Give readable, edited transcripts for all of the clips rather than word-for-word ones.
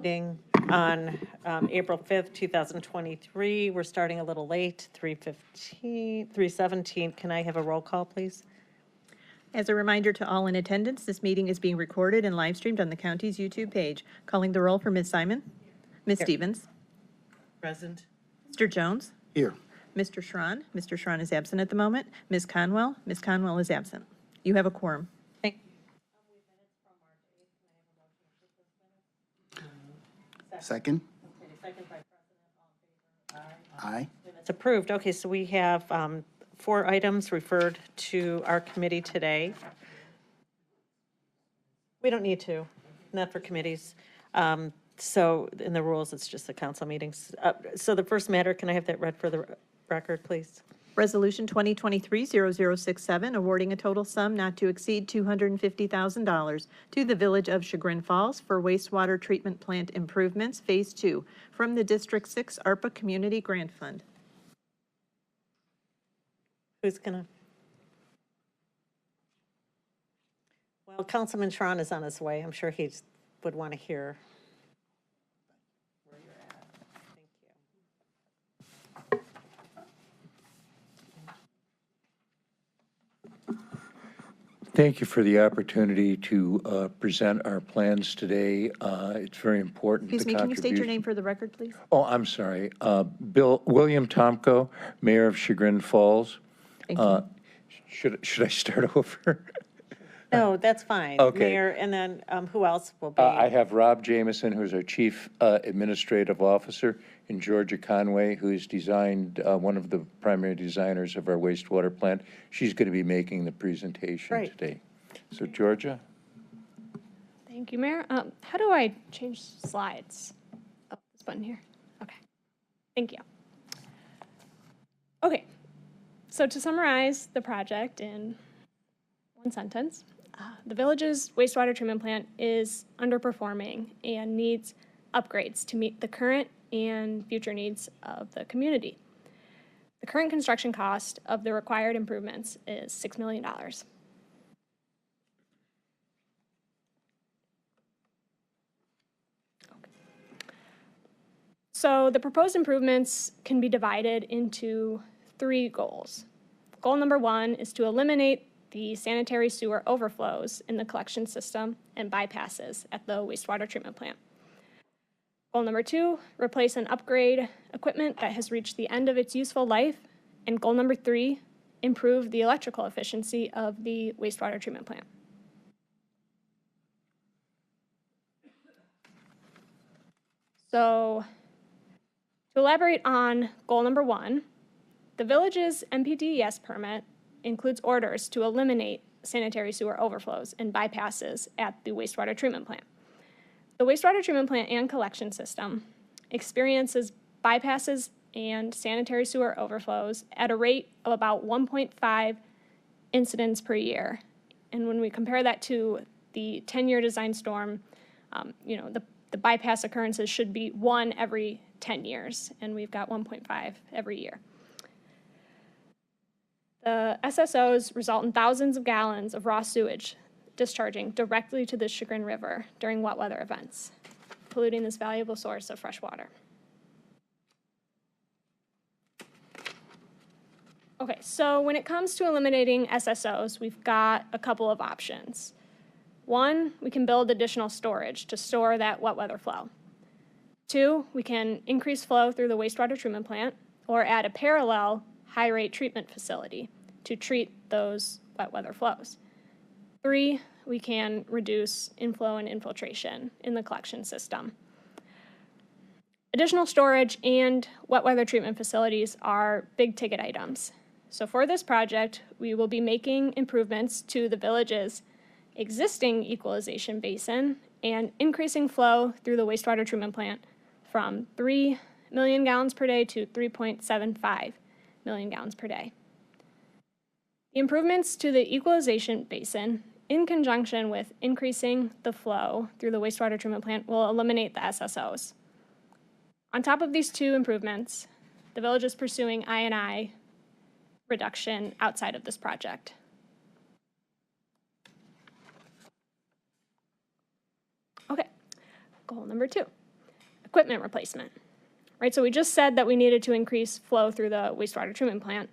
meeting on April 5th, 2023. We're starting a little late, 3:17. Can I have a roll call, please? As a reminder to all in attendance, this meeting is being recorded and live streamed on the county's YouTube page. Calling the roll for Ms. Simon. Ms. Here. Stevens. Present. Mr. Jones. Here. Mr. Schron. Mr. Schron is absent at the moment. Ms. Conwell. Ms. Conwell is absent. You have a quorum. Thank Second. Second by President, all in favor. Aye. It's approved. Okay, so we have 4 items referred to our committee today. We don't need to, not for committees. So in the rules, it's just the council meetings. So the first matter, can I have that read for the record, please? Resolution 2023-0067, awarding a total sum not to exceed $250,000 to the Village of Chagrin Falls for wastewater treatment plant improvements, Phase 2, from the District 6 ARPA Community Grant Fund. Who's gonna? Well, Councilman Schron is on his way. I'm sure he would want to hear where you're at. Thank you. Thank you for the opportunity to present our plans today. It's very important. Excuse me, can you state your name for the record, please? Oh, I'm sorry. William Tomko, Mayor of Chagrin Falls. Thank you. Should I start over? No, that's fine. Okay. Mayor, and then who else will be? I have Rob Jamison, who's our Chief Administrative Officer, and Georgia Conway, who's designed, one of the primary designers of our wastewater plant. She's going to be making the presentation Great. today. So, Georgia? Thank you, Mayor. How do I change slides? Oh, this button here. Okay. Thank you. Okay. So to summarize the project in one sentence, the village's wastewater treatment plant is underperforming and needs upgrades to meet the current and future needs of the community. The current construction cost of the required improvements is $6 million. So the proposed improvements can be divided into 3 goals. Goal number 1 is to eliminate the sanitary sewer overflows in the collection system and bypasses at the wastewater treatment plant. Goal number 2, replace and upgrade equipment that has reached the end of its useful life. And goal number 3, improve the electrical efficiency of the wastewater treatment plant. So to elaborate on goal number 1, the village's MPDES permit includes orders to eliminate sanitary sewer overflows and bypasses at the wastewater treatment plant. The wastewater treatment plant and collection system experiences bypasses and sanitary sewer overflows at a rate of about 1.5 incidents per year. And when we compare that to the 10-year design storm, the bypass occurrences should be 1 every 10 years, and we've got 1.5 every year. The SSOs result in thousands of gallons of raw sewage discharging directly to the Chagrin River during wet weather events, polluting this valuable source of fresh water. Okay, so when it comes to eliminating SSOs, we've got a couple of options. 1, we can build additional storage to store that wet weather flow. 2, we can increase flow through the wastewater treatment plant or add a parallel high-rate treatment facility to treat those wet weather flows. 3, we can reduce inflow and infiltration in the collection system. Additional storage and wet weather treatment facilities are big ticket items. So for this project, we will be making improvements to the village's existing equalization basin and increasing flow through the wastewater treatment plant from 3 million gallons per day to 3.75 million gallons per day. The improvements to the equalization basin, in conjunction with increasing the flow through the wastewater treatment plant, will eliminate the SSOs. On top of these 2 improvements, the village is pursuing I&I reduction outside of this project. Okay, goal number 2. equipment replacement, right? So we just said that we needed to increase flow through the wastewater treatment plant.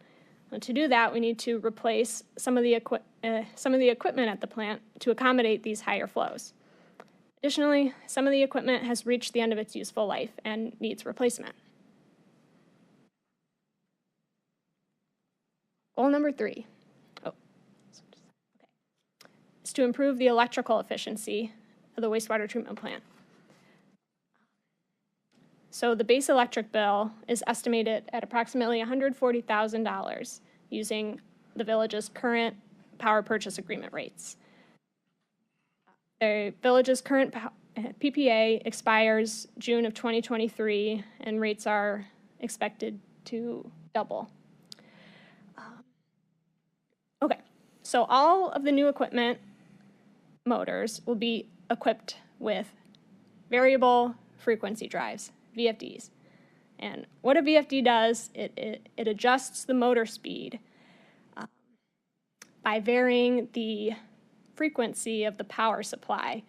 And to do that, we need to replace some of the equipment at the plant to accommodate these higher flows. Additionally, some of the equipment has reached the end of its useful life and needs replacement. Goal number 3 is to improve the electrical efficiency of the wastewater treatment plant. So the base electric bill is estimated at approximately $140,000 using the village's current power purchase agreement rates. The village's current PPA expires June of 2023, and rates are expected to double. Okay, so all of the new equipment motors will be equipped with variable frequency drives, VFDs. And what a VFD does, it adjusts the motor speed by varying the frequency of the power supply.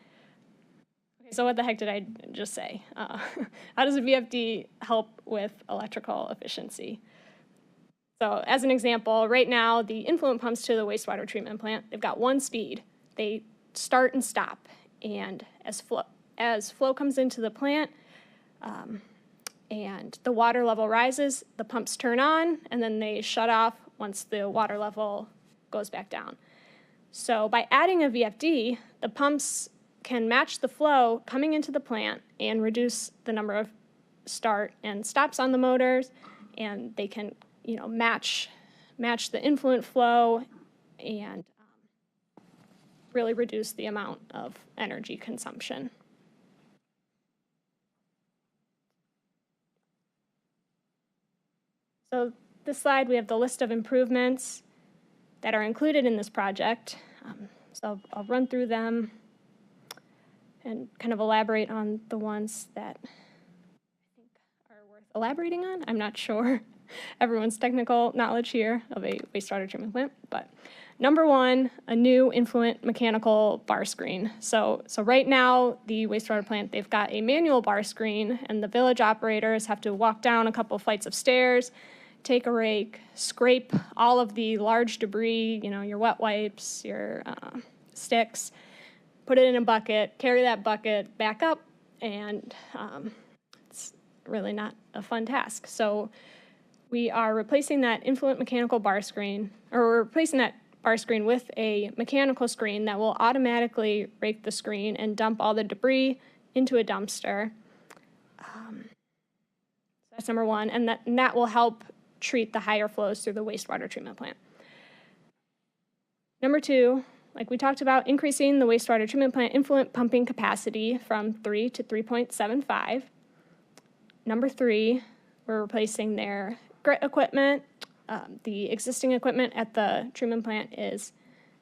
Okay, so what the heck did I just say? How does a VFD help with electrical efficiency? So as an example, right now, the influent pumps to the wastewater treatment plant, they've got one speed. They start and stop. And as flow comes into the plant and the water level rises, the pumps turn on, and then they shut off once the water level goes back down. So by adding a VFD, the pumps can match the flow coming into the plant and reduce the number of start and stops on the motors, and they can match the influent flow and really reduce the amount of energy consumption. So this slide, we have the list of improvements that are included in this project. So I'll run through them and kind of elaborate on the ones that I think are worth elaborating on. I'm not sure everyone's technical knowledge here of a wastewater treatment plant, but number 1, a new influent mechanical bar screen. So right now, the wastewater plant, they've got a manual bar screen, and the village operators have to walk down a couple flights of stairs, take a rake, scrape all of the large debris, your wet wipes, your sticks, put it in a bucket, carry that bucket back up, and it's really not a fun task. So we are replacing that influent mechanical bar screen, or we're replacing that bar screen with a mechanical screen that will automatically rake the screen and dump all the debris into a dumpster. That's number 1, and that will help treat the higher flows through the wastewater treatment plant. Number 2, like we talked about, increasing the wastewater treatment plant influent pumping capacity from 3 to 3.75. Number 3, we're replacing their grit equipment. The existing equipment at the treatment plant is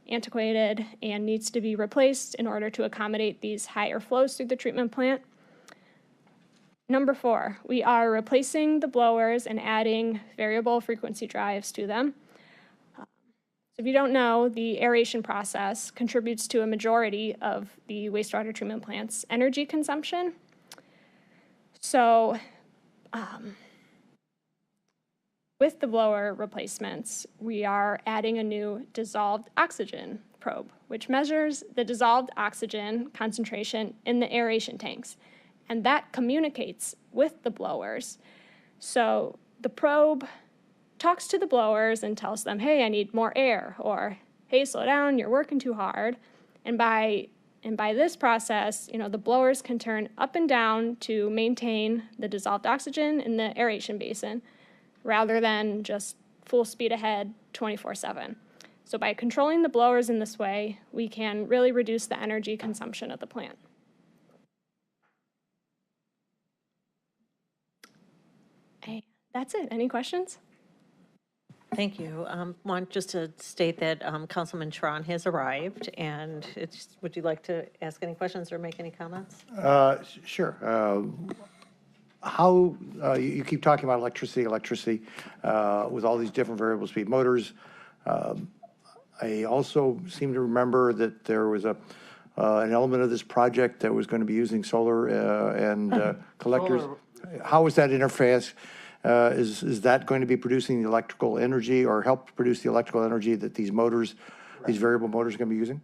antiquated and needs to be replaced in order to accommodate these higher flows through the treatment plant. Number 4, we are replacing the blowers and adding variable frequency drives to them. If you don't know, the aeration process contributes to a majority of the wastewater treatment plant's energy consumption. So with the blower replacements, we are adding a new dissolved oxygen probe, which measures the dissolved oxygen concentration in the aeration tanks. And that communicates with the blowers. So the probe talks to the blowers and tells them, hey, I need more air, or hey, slow down, you're working too hard. And by this process, the blowers can turn up and down to maintain the dissolved oxygen in the aeration basin, rather than just full speed ahead 24/7. So by controlling the blowers in this way, we can really reduce the energy consumption of the plant. Okay, that's it. Any questions? Thank you. Want just to state that Councilman Tron has arrived, and would you like to ask any questions or make any comments? Sure. How, you keep talking about electricity, with all these different variable speed motors. I also seem to remember that there was a an element of this project that was going to be using solar and collectors? How is that interface? Is that going to be producing the electrical energy or help produce the electrical energy that these motors, these variable motors are going to be using?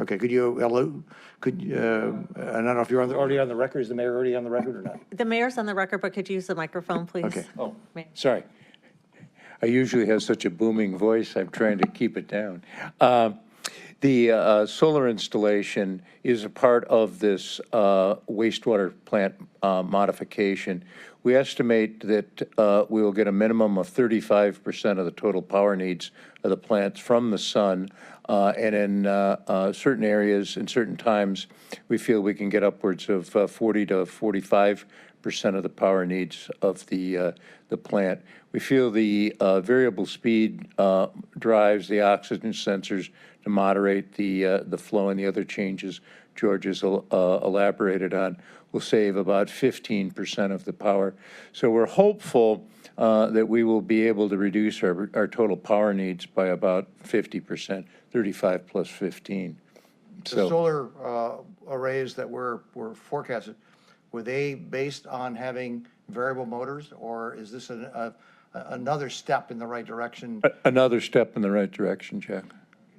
Okay, could you, I don't know if you're already on the record, is the mayor already on the record or not? The mayor's on the record, but could you use the microphone, please? Okay. Oh, Mayor. sorry. I usually have such a booming voice, I'm trying to keep it down. The solar installation is a part of this wastewater plant modification. We estimate that we will get a minimum of 35% of the total power needs of the plants from the sun. And in certain areas, in certain times, we feel we can get upwards of 40 to 45% of the power needs of the plant. We feel the variable speed drives, the oxygen sensors to moderate the flow and the other changes George has elaborated on will save about 15% of the power. So we're hopeful that we will be able to reduce our total power needs by about 50%, 35 plus 15. The So solar arrays that were forecasted, were they based on having variable motors, or is this another step in the right direction? another step in the right direction, Jack.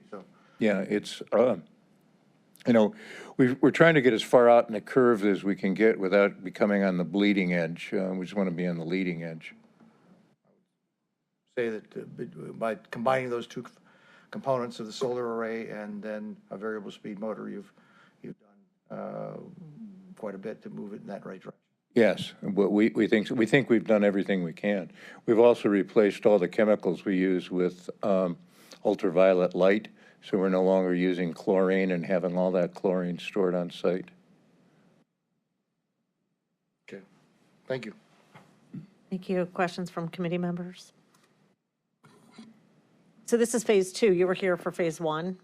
So, Yeah, it's, you know, we're trying to get as far out in the curve as we can get without becoming on the bleeding edge. We just want to be on the leading edge. say that by combining those two components of the solar array and then a variable speed motor, you've done quite a bit to move it in that right direction. Yes, but we think we've done everything we can. We've also replaced all the chemicals we use with ultraviolet light, so we're no longer using chlorine and having all that chlorine stored on site. Okay, thank you. Thank you. Questions from committee members? So this is phase 2. You were here for phase 1?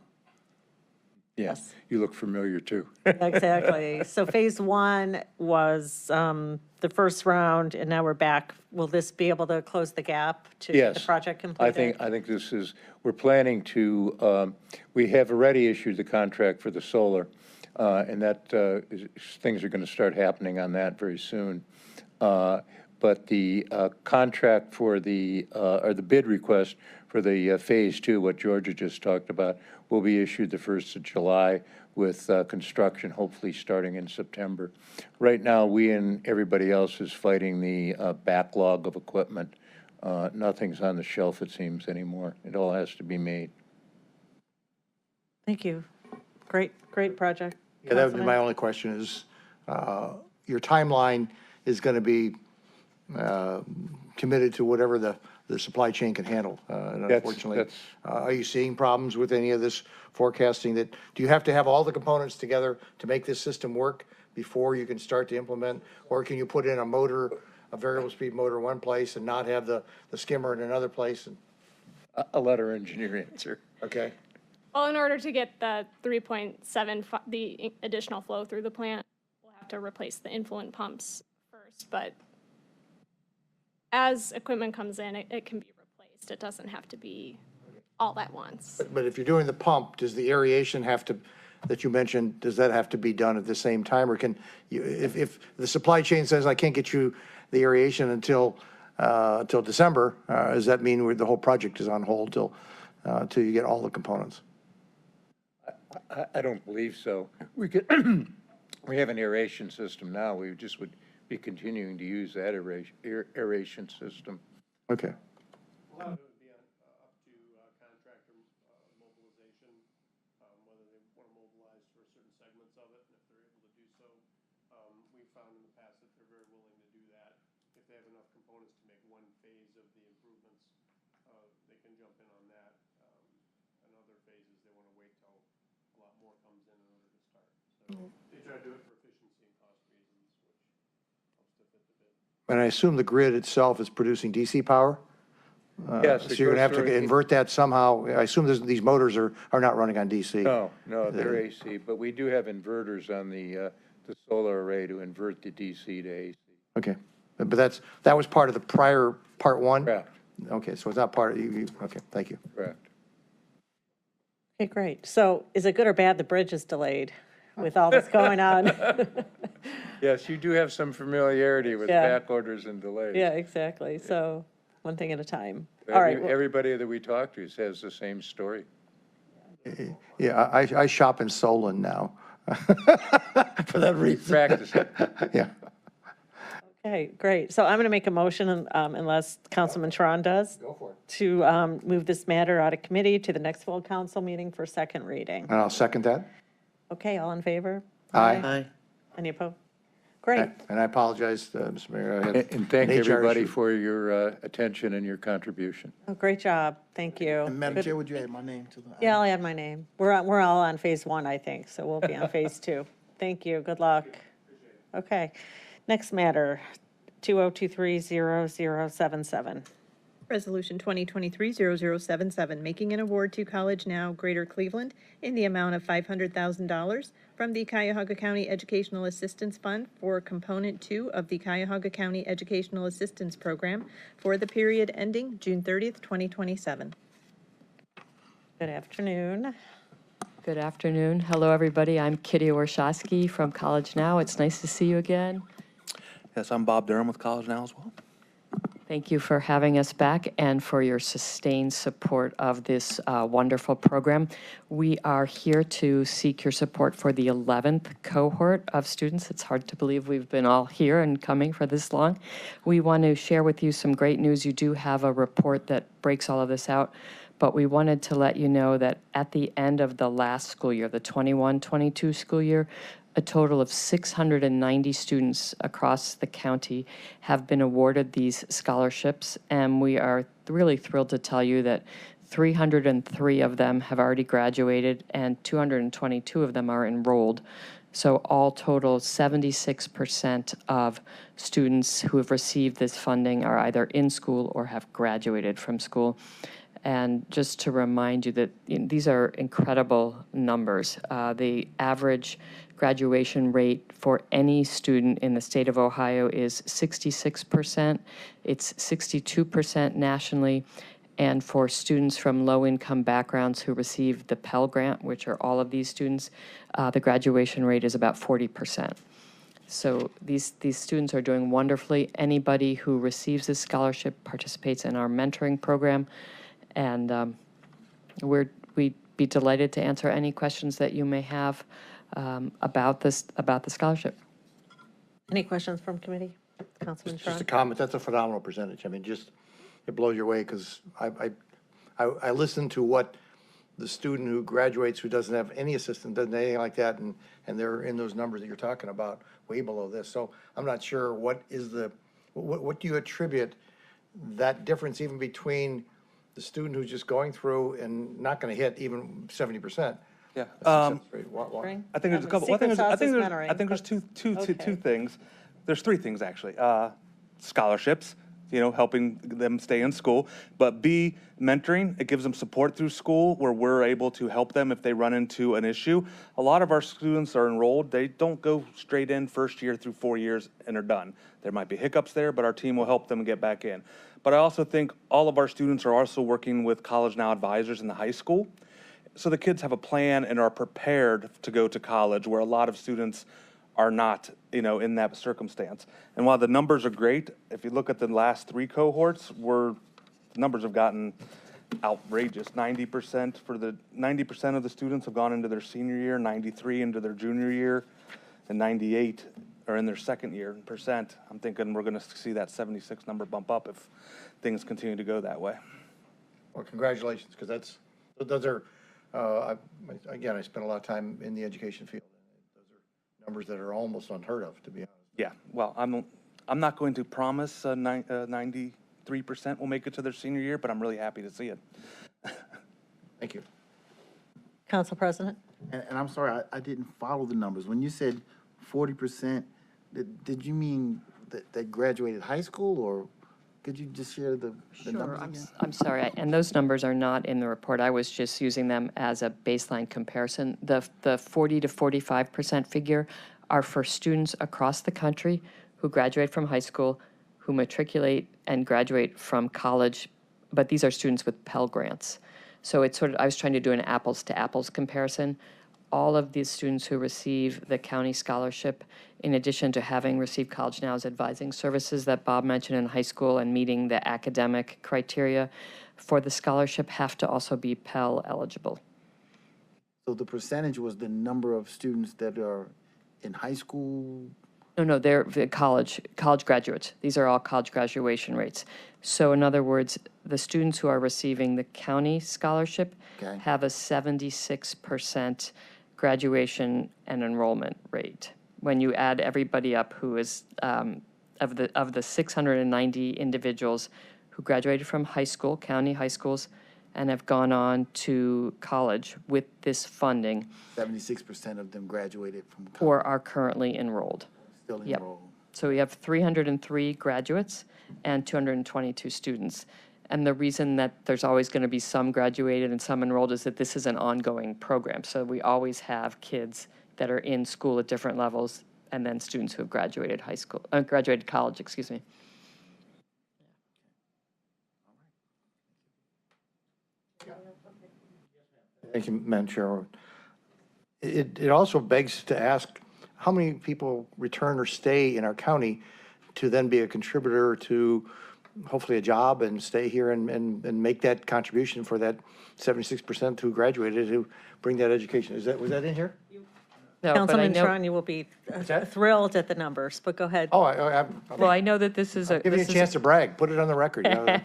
Yes, you look familiar too. Exactly. So phase 1 was the first round, and now we're back. Will this be able to close the gap to get the Yes. project completed? I think this is, we're planning to, we have already issued the contract for the solar, and that, things are going to start happening on that very soon. But the contract for the, or the bid request for the phase 2, what Georgia just talked about, will be issued the 1st of July with construction hopefully starting in September. Right now, we and everybody else is fighting the backlog of equipment. Nothing's on the shelf, it seems, anymore. It all has to be made. Thank you. Great project. Yeah, that would be Councilman. my only question is, your timeline is going to be committed to whatever the supply chain can handle. And unfortunately, are you seeing problems with any of this forecasting? That do you have to have all the components together to make this system work before you can start to implement? Or can you put in a motor, a variable speed motor one place and not have the skimmer in another place? And, I'll let our engineer answer. okay. Well, in order to get the 3.7, the additional flow through the plant, we'll have to replace the influent pumps first, but as equipment comes in, it can be replaced. It doesn't have to be all at once. But if you're doing the pump, does the aeration have to, that you mentioned, does that have to be done at the same time? Or can you, if the supply chain says, I can't get you the aeration until December, does that mean the whole project is on hold till you get all the components? I don't believe so. We could, we have an aeration system now. We just would be continuing to use that aeration system. Okay. A lot of it would be up to contractor mobilization, whether they want to mobilize for certain segments of it, and if they're able to do so. We've found in the past that they're very willing to do that. If they have enough components to make one phase of the improvements, they can jump in on that. And other phases, they want to wait till a lot more comes in order to start. So they try to do it for efficiency and cost reasons, which helps to fit the bid. And I assume the grid itself is producing DC power? Yes. So you're going to have to invert that somehow. I assume these motors are not running on DC. No, they're AC, but we do have inverters on the solar array to invert the DC to AC. Okay. But that was part of the prior part 1? Correct, Okay, so it's not part of, okay, thank you. correct. Okay, great. So is it good or bad the bridge is delayed with all this going on? Yes, you do have some familiarity with Yeah. back orders and delays. Yeah, exactly. So one thing at a time. All right. well- Everybody that we talk to says the same story. Yeah, I shop in Solon now for that reason. Practice it. Yeah. Okay, great. So I'm going to make a motion, unless Councilman Sharon does. Go for it. To move this matter out of committee to the next full council meeting for second reading. And I'll second that. Okay, all in favor? Aye. Any opposed? Great. And I apologize, Mr. Mayor. I have And thank an HR everybody issue. for your attention and your contribution. Oh, great job. Thank you. And Madam Good- Chair, would you add my name to the? Yeah, I'll add my name. We're all on phase one, I think, so we'll be on phase two. Thank you. Good luck. Okay. Next matter, 2023-0077. Resolution 2023-0077, making an award to College Now Greater Cleveland in the amount of $500,000 from the Cuyahoga County Educational Assistance Fund for Component 2 of the Cuyahoga County Educational Assistance Program for the period ending June 30th, 2027. Good afternoon. Good afternoon. Hello, everybody. I'm Kitty Orshowski from College Now. It's nice to see you again. Yes, I'm Bob Durham with College Now as well. Thank you for having us back and for your sustained support of this wonderful program. We are here to seek your support for the 11th cohort of students. It's hard to believe we've been all here and coming for this long. We want to share with you some great news. You do have a report that breaks all of this out, but we wanted to let you know that at the end of the last school year, the 21-22 school year, a total of 690 students across the county have been awarded these scholarships, and we are really thrilled to tell you that 303 of them have already graduated and 222 of them are enrolled. So all total, 76% of students who have received this funding are either in school or have graduated from school. And just to remind you that these are incredible numbers. The average graduation rate for any student in the state of Ohio is 66%. It's 62% nationally. And for students from low-income backgrounds who receive the Pell Grant, which are all of these students, the graduation rate is about 40%. So these students are doing wonderfully. Anybody who receives this scholarship participates in our mentoring program. And we'd be delighted to answer any questions that you may have about the scholarship. Any questions from committee? Councilman Just a Sharon? comment, that's a phenomenal percentage. I mean, just, it blows your way, because I listen to what the student who graduates, who doesn't have any assistant, doesn't have anything like that, and they're in those numbers that you're talking about, way below this. So I'm not sure what do you attribute that difference even between the student who's just going through and not going to hit even 70%? Yeah. Success rate. Why? Mentoring? I think there's a couple. Secret I sauce think is there's mentoring, but- two Okay. things. There's three things actually. Scholarships, helping them stay in school. But B, mentoring. It gives them support through school where we're able to help them if they run into an issue. A lot of our students are enrolled. They don't go straight in first year through 4 years and are done. There might be hiccups there, but our team will help them get back in. But I also think all of our students are also working with College Now advisors in the high school. So the kids have a plan and are prepared to go to college, where a lot of students are not, in that circumstance. And while the numbers are great, if you look at the last three cohorts, the numbers have gotten outrageous. 90% of the students have gone into their senior year, 93 into their junior year, and 98 are in their second year percent. I'm thinking we're going to see that 76 number bump up if things continue to go that way. Well, congratulations, because those are, again, I spent a lot of time in the education field. Those are numbers that are almost unheard of, to be honest. Yeah, well, I'm not going to promise 93% will make it to their senior year, but I'm really happy to see it. Thank you. Council President? And I'm sorry, I didn't follow the numbers. When you said 40%, did you mean that graduated high school, or could you just share the numbers again? I'm sorry, and those numbers are not in the report. I was just using them as a baseline comparison. The 40 to 45% figure are for students across the country who graduate from high school, who matriculate and graduate from college, but these are students with Pell Grants. So it's sort of, I was trying to do an apples to apples comparison. All of these students who receive the county scholarship, in addition to having received College Now's advising services that Bob mentioned in high school and meeting the academic criteria for the scholarship, have to also be Pell eligible. So the percentage was the number of students that are in high school? No, they're college graduates. These are all college graduation rates. So in other words, the students who are receiving the county scholarship Okay. have a 76% graduation and enrollment rate. When you add everybody up who is, of the 690 individuals who graduated from high school, county high schools, and have gone on to college with this funding 76% of them graduated from college, or are currently enrolled. still Yep. enrolled. So we have 303 graduates and 222 students. And the reason that there's always going to be some graduated and some enrolled is that this is an ongoing program. So we always have kids that are in school at different levels, and then students who have graduated graduated college, excuse me. Thank you, Madam Chair. It also begs to ask, how many people return or stay in our county to then be a contributor to hopefully a job and stay here and make that contribution for that 76% who graduated, who bring that education? Was that in here? No, but I Councilman know, Strawn, you will be that? thrilled at the numbers, but go ahead. Oh, well, I know that this is a. give you a this is- chance to brag, put it on the record. You know,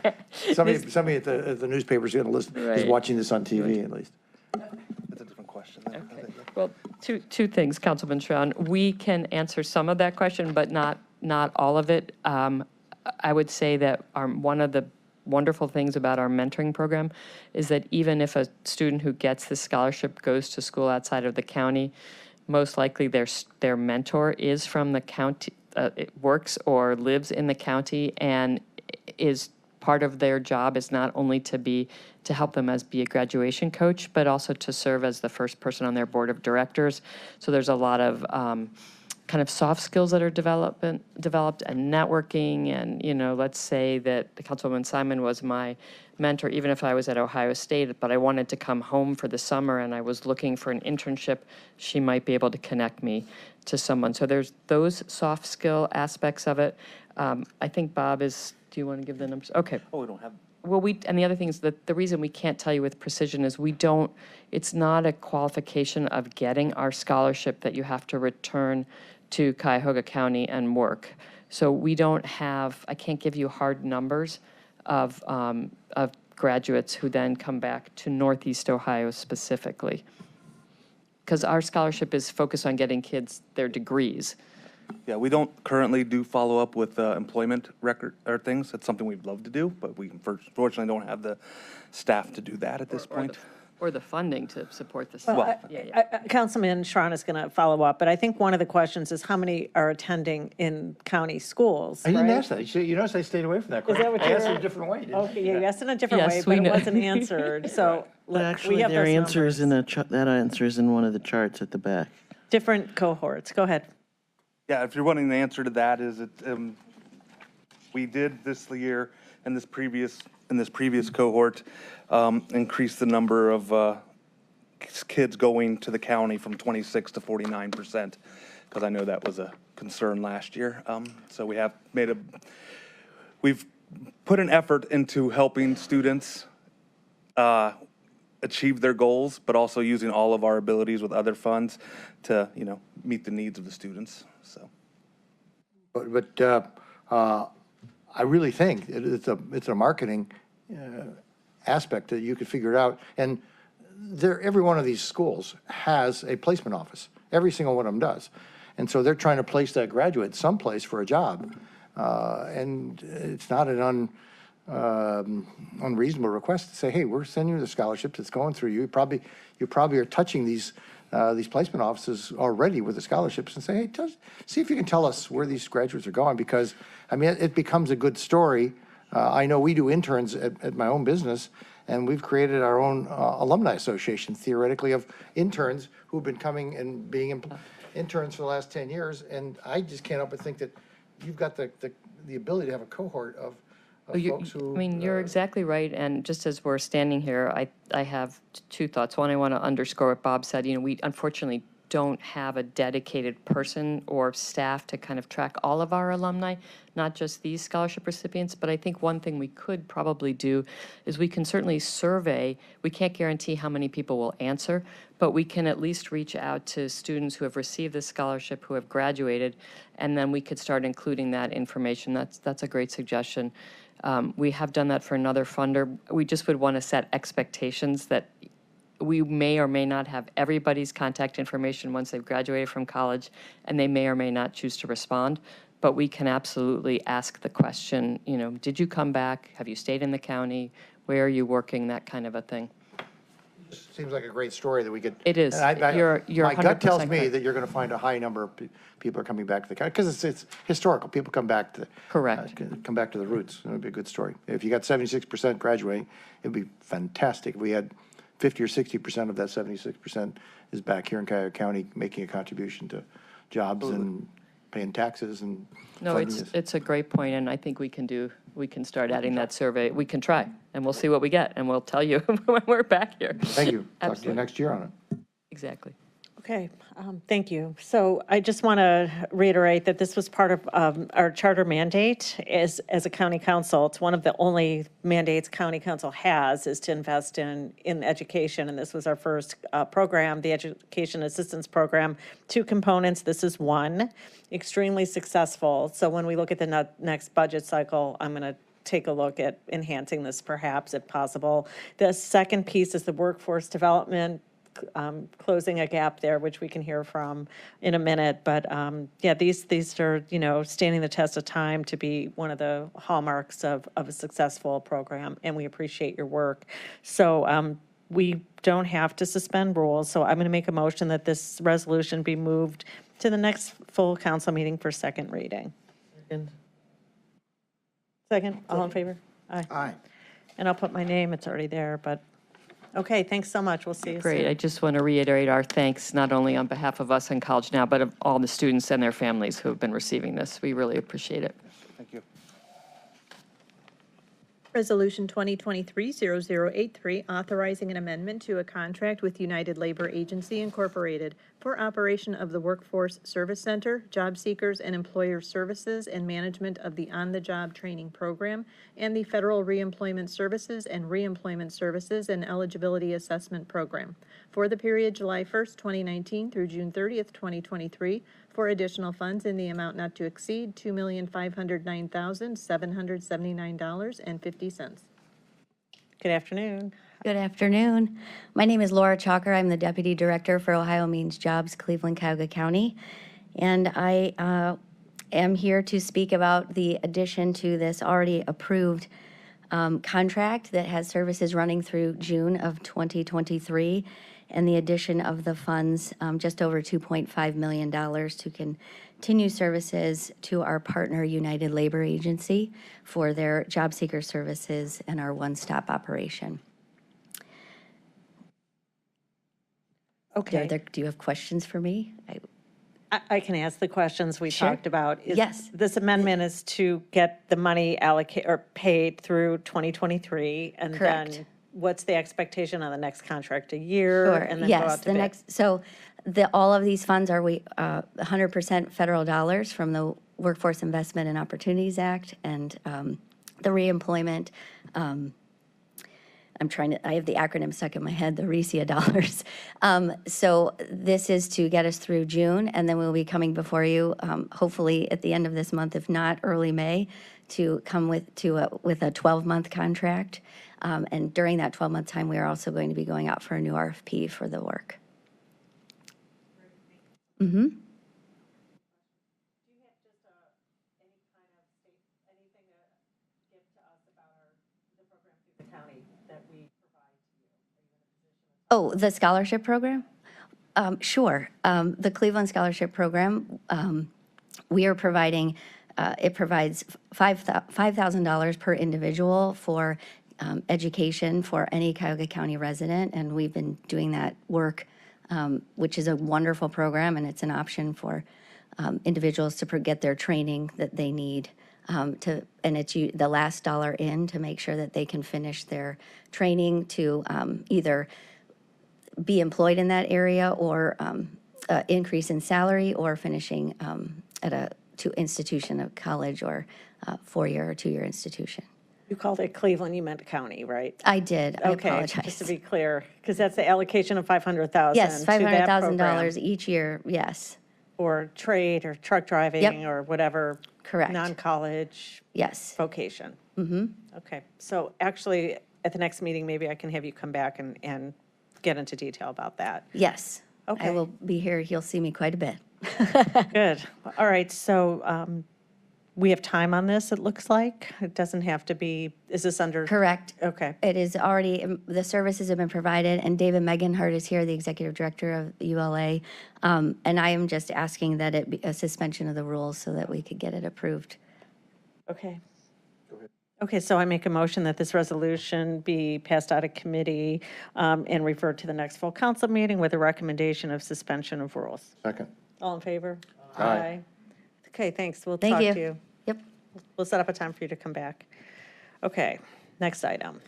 somebody at the newspaper's going to listen, is Right. watching this on TV at least. That's a different question. Okay. Well, two things, Councilman Strawn. We can answer some of that question, but not all of it. I would say that one of the wonderful things about our mentoring program is that even if a student who gets this scholarship goes to school outside of the county, most likely their mentor is from the county, works or lives in the county, and is part of their job is not only to help them be a graduation coach, but also to serve as the first person on their board of directors. So there's a lot of kind of soft skills that are developed and networking. And, let's say that Councilwoman Simon was my mentor, even if I was at Ohio State, but I wanted to come home for the summer and I was looking for an internship, she might be able to connect me to someone. So there's those soft skill aspects of it. I think Bob do you want to give the numbers? Okay. Oh, we don't have. Well, and the other thing is that the reason we can't tell you with precision is it's not a qualification of getting our scholarship that you have to return to Cuyahoga County and work. So I can't give you hard numbers of graduates who then come back to Northeast Ohio specifically. Because our scholarship is focused on getting kids their degrees. Yeah, we don't currently do follow-up with employment record or things. It's something we'd love to do, but we fortunately don't have the staff to do that at this point. Or the funding to support the. Well, Councilman Strawn is going to follow up, but I think one of the questions is how many are attending in county schools, I didn't right? ask that. You notice I stayed away from that question. that what I you asked it were- a different way. didn't I? Okay, you asked in a different way, Yes, but we it know. wasn't answered, so But we actually, have their those answer is numbers. that answer is in one of the charts at the back. Different cohorts, go ahead. Yeah, if you're wanting the answer to that, we did this year in this previous cohort increase the number of kids going to the county from 26 to 49%, because I know that was a concern last year. So we've put an effort into helping students achieve their goals, but also using all of our abilities with other funds to, meet the needs of the students, so. But I really think it's a marketing aspect that you could figure it out. And every one of these schools has a placement office. Every single one of them does. And so they're trying to place that graduate someplace for a job. And it's not an unreasonable request to say, hey, we're sending you the scholarship that's going through you. You probably are touching these placement offices already with the scholarships and say, hey, see if you can tell us where these graduates are going, because, I mean, it becomes a good story. I know we do interns at my own business, and we've created our own alumni association, theoretically, of interns who've been coming and being interns for the last 10 years, and I just can't help but think that you've got the ability to have a cohort of Oh, you, folks who, I mean, you're exactly right, and just as we're standing here, I have two thoughts. One, I want to underscore what Bob said. We unfortunately don't have a dedicated person or staff to kind of track all of our alumni, not just these scholarship recipients, but I think one thing we could probably do is we can certainly survey. We can't guarantee how many people will answer, but we can at least reach out to students who have received this scholarship, who have graduated, and then we could start including that information. That's a great suggestion. We have done that for another funder. We just would want to set expectations that we may or may not have everybody's contact information once they've graduated from college, and they may or may not choose to respond. But we can absolutely ask the question, did you come back? Have you stayed in the county? Where are you working? That kind of a thing. seems like a great story that we could. It is. and You're My gut 100% tells me correct. that you're going to find a high number of people are coming back to the county, because it's historical. People come back to. Correct. Come back to the roots. It would be a good story. If you got 76% graduating, it'd be fantastic. If we had 50 or 60% of that 76% is back here in Cuyahoga County making a contribution to jobs and paying taxes and. No, funding this. it's a great point, and I think we can start adding that survey. We can try, and we'll see what we get, and we'll tell you when we're back here. Thank you. Talk to you Absolutely. next year on it. Exactly. Okay, thank you. So I just want to reiterate that this was part of our charter mandate as a county council. It's one of the only mandates county council has, is to invest in education, and this was our first program, the Education Assistance Program. 2 components, this is one, extremely successful. So when we look at the next budget cycle, I'm going to take a look at enhancing this perhaps if possible. The second piece is the workforce development, closing a gap there, which we can hear from in a minute. But yeah, these are, standing the test of time to be one of the hallmarks of a successful program, and we appreciate your work. So we don't have to suspend rules, so I'm going to make a motion that this resolution be moved to the next full council meeting for second reading. Second, all in favor? Aye. Aye. And I'll put my name, it's already there, but, okay, thanks so much, we'll see you soon. Great. I just want to reiterate our thanks, not only on behalf of us in College Now, but of all the students and their families who have been receiving this. We really appreciate it. Thank you. Resolution 2023-0083, authorizing an amendment to a contract with United Labor Agency Incorporated for operation of the Workforce Service Center, Job Seekers and Employer Services, and management of the On-the-Job Training Program, and the Federal Reemployment Services and Reemployment Services and Eligibility Assessment Program for the period July 1st, 2019 through June 30th, 2023, for additional funds in the amount not to exceed $2,509,779.50. Good afternoon. Good afternoon. My name is Laura Chalker. I'm the Deputy Director for Ohio Means Jobs, Cleveland, Cuyahoga County. And I am here to speak about the addition to this already approved contract that has services running through June of 2023, and the addition of the funds, just over $2.5 million to continue services to our partner United Labor Agency for their job seeker services and our one-stop operation. Okay, Do you have questions for me? I can ask the questions we Sure. talked about. Yes. This amendment is to get the money allocated or paid through 2023, and Correct. then what's the expectation on the next contract, a year? Sure, And then go yes, out to the bid? next, so all of these funds are 100% federal dollars from the Workforce Investment and Opportunities Act and the reemployment, I have the acronym stuck in my head, the RECIA dollars. So this is to get us through June, and then we'll be coming before you, hopefully at the end of this month, if not early May, to come with a 12-month contract. And during that 12-month time, we are also going to be going out for a new RFP for the work. Mm-hmm. Oh, the scholarship program? Sure. The Cleveland Scholarship Program, we are providing, it provides $5,000 per individual for education for any Cuyahoga County resident, and we've been doing that work, which is a wonderful program, and it's an option for individuals to get their training that they need and it's the last dollar in to make sure that they can finish their training to either be employed in that area or increase in salary or finishing at a institution, a college or 4-year or 2-year institution. You called it Cleveland, you meant county, right? I did. I Okay, apologize. just to be clear, because that's the allocation of $500,000 Yes, to that $500,000 program each year, yes, for trade or truck driving or whatever. Correct. Non-college yes. vocation. Mm-hmm. Okay, so actually, at the next meeting, maybe I can have you come back and get into detail about that. Yes. Okay. I will be here. You'll see me quite a bit. Good. All right, so we have time on this, it looks like? It doesn't have to be, is this under? Correct. Okay. It is already, the services have been provided, and David Meganhart is here, the executive director of ULA. And I am just asking that it be a suspension of the rules so that we could get it approved. Okay. Okay, so I make a motion that this resolution be passed out of committee and referred to the next full council meeting with a recommendation of suspension of rules. Second. All in favor? Aye. Okay, thanks. We'll Thank talk you. to you. Yep. We'll set up a time for you to come back. Okay, next item.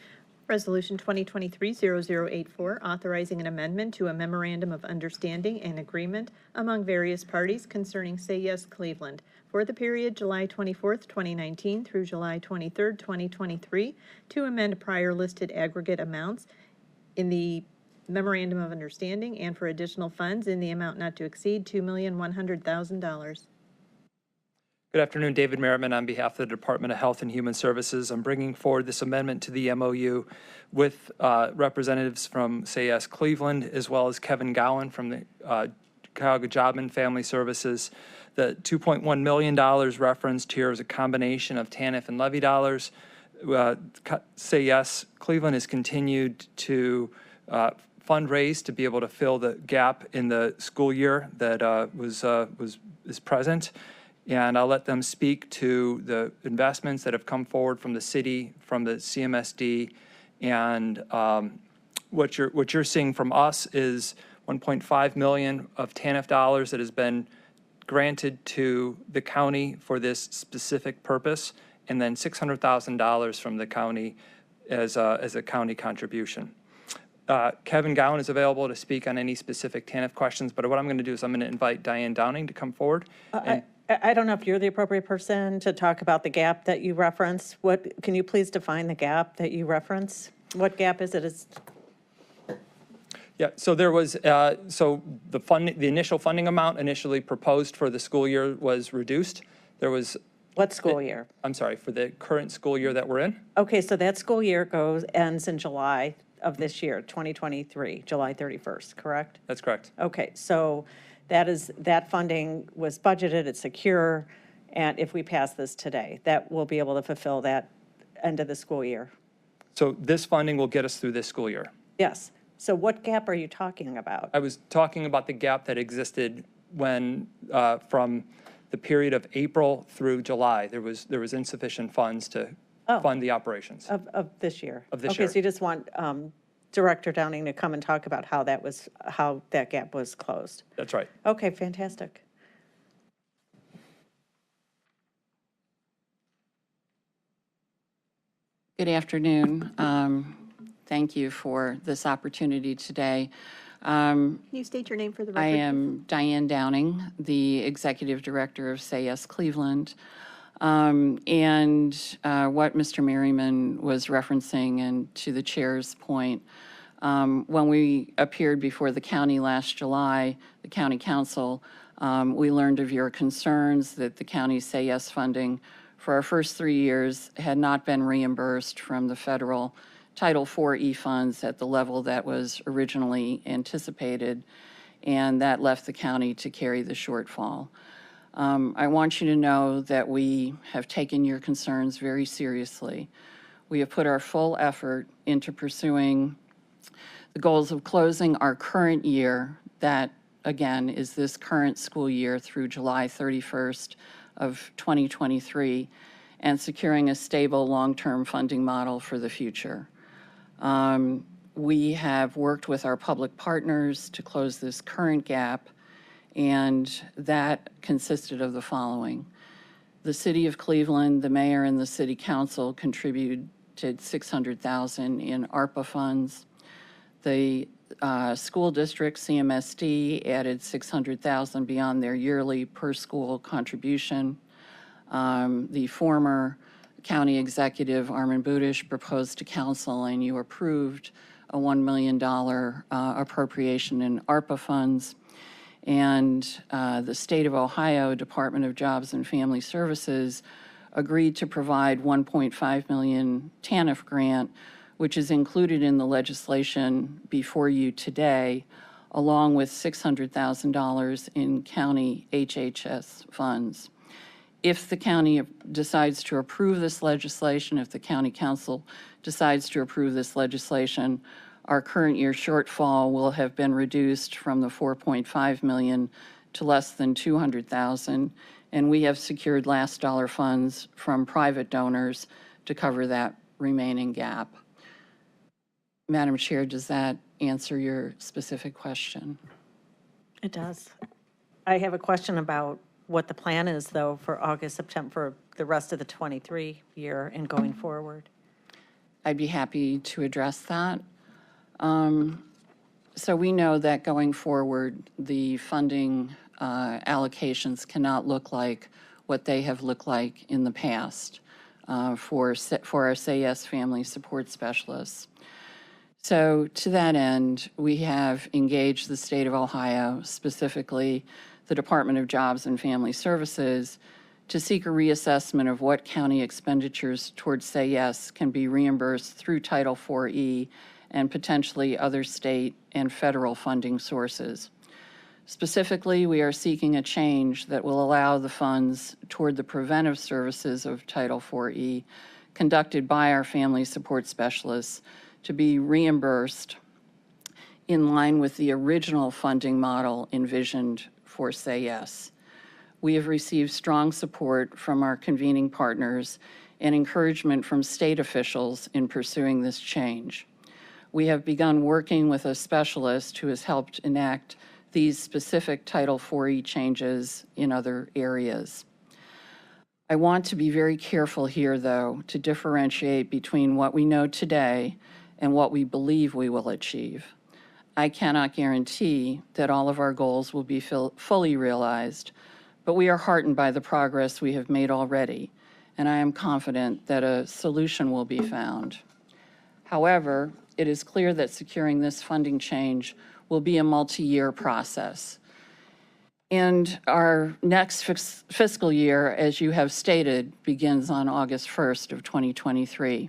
Resolution 2023-0084, authorizing an amendment to a memorandum of understanding and agreement among various parties concerning Say Yes Cleveland for the period July 24th, 2019 through July 23rd, 2023, to amend prior listed aggregate amounts in the memorandum of understanding and for additional funds in the amount not to exceed $2,100,000. Good afternoon, David Merriman on behalf of the Department of Health and Human Services. I'm bringing forward this amendment to the MOU with representatives from Say Yes Cleveland, as well as Kevin Gowan from the Cuyahoga Job and Family Services. The $2.1 million referenced here is a combination of TANF and levy dollars. Say Yes Cleveland has continued to fundraise to be able to fill the gap in the school year that is present. And I'll let them speak to the investments that have come forward from the city, from the CMSD, and what you're seeing from us is $1.5 million of TANF dollars that has been granted to the county for this specific purpose, and then $600,000 from the county as a county contribution. Kevin Gowan is available to speak on any specific TANF questions, but what I'm going to do is I'm going to invite Diane Downing to come forward. I don't know if you're the appropriate person to talk about the gap that you referenced. Can you please define the gap that you reference? What gap is it? Yeah, so there was, so the initial funding amount initially proposed for the school year was reduced. There was. What school year? I'm sorry, for the current school year that we're in. Okay, so that school year ends in July of this year, 2023, July 31st, correct? That's correct. Okay, so that funding was budgeted, it's secure, and if we pass this today, that will be able to fulfill that end of the school year. So this funding will get us through this school year. Yes. So what gap are you talking about? I was talking about the gap that existed when, from the period of April through July, there was insufficient funds to fund the operations. Of this year? Of this year. Okay, so you just want Director Downing to come and talk about how that gap was closed? That's right. Okay, fantastic. Good afternoon. Thank you for this opportunity today. Can you state your name for the record? I am Diane Downing, the Executive Director of Say Yes Cleveland. And what Mr. Merriman was referencing, and to the chair's point, when we appeared before the county last July, the county council, we learned of your concerns that the county's Say Yes funding for our first 3 years had not been reimbursed from the federal Title IV funds at the level that was originally anticipated, and that left the county to carry the shortfall. I want you to know that we have taken your concerns very seriously. We have put our full effort into pursuing the goals of closing our current year, that again is this current school year through July 31st of 2023, and securing a stable long-term funding model for the future. We have worked with our public partners to close this current gap, and that consisted of the following. The City of Cleveland, the mayor, and the City Council contributed $600,000 in ARPA funds. The school district, CMSD, added $600,000 beyond their yearly per-school contribution. The former county executive, Armin Budish, proposed to council, and you approved a $1 million appropriation in ARPA funds. And the State of Ohio Department of Jobs and Family Services agreed to provide $1.5 million TANF grant, which is included in the legislation before you today, along with $600,000 in county HHS funds. If the county decides to approve this legislation, if the county council decides to approve this legislation, our current year shortfall will have been reduced from the $4.5 million to less than $200,000, and we have secured last dollar funds from private donors to cover that remaining gap. Madam Chair, does that answer your specific question? It does. I have a question about what the plan is, though, for August, September, for the rest of the 23 year and going forward. I'd be happy to address that. So we know that going forward, the funding allocations cannot look like what they have looked like in the past for our SAYS family support specialists. So to that end, we have engaged the state of Ohio, specifically the Department of Jobs and Family Services, to seek a reassessment of what county expenditures towards SAYS can be reimbursed through Title IV-E and potentially other state and federal funding sources. Specifically, we are seeking a change that will allow the funds toward the preventive services of Title IV-E conducted by our family support specialists to be reimbursed in line with the original funding model envisioned for SAYS. We have received strong support from our convening partners and encouragement from state officials in pursuing this change. We have begun working with a specialist who has helped enact these specific Title IV-E changes in other areas. I want to be very careful here, though, to differentiate between what we know today and what we believe we will achieve. I cannot guarantee that all of our goals will be fully realized, but we are heartened by the progress we have made already, and I am confident that a solution will be found. However, it is clear that securing this funding change will be a multi-year process. And our next fiscal year, as you have stated, begins on August 1st of 2023.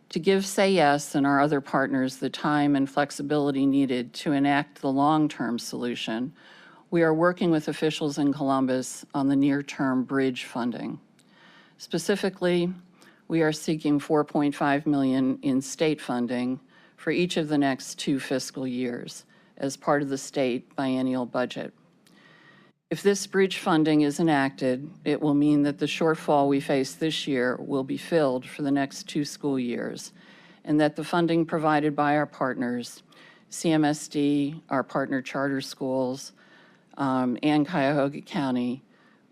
To give SAYS and our other partners the time and flexibility needed to enact the long-term solution, we are working with officials in Columbus on the near-term bridge funding. Specifically, we are seeking $4.5 million in state funding for each of the next 2 fiscal years as part of the state biennial budget. If this bridge funding is enacted, it will mean that the shortfall we face this year will be filled for the next 2 school years, and that the funding provided by our partners, CMSD, our partner charter schools, and Cuyahoga County,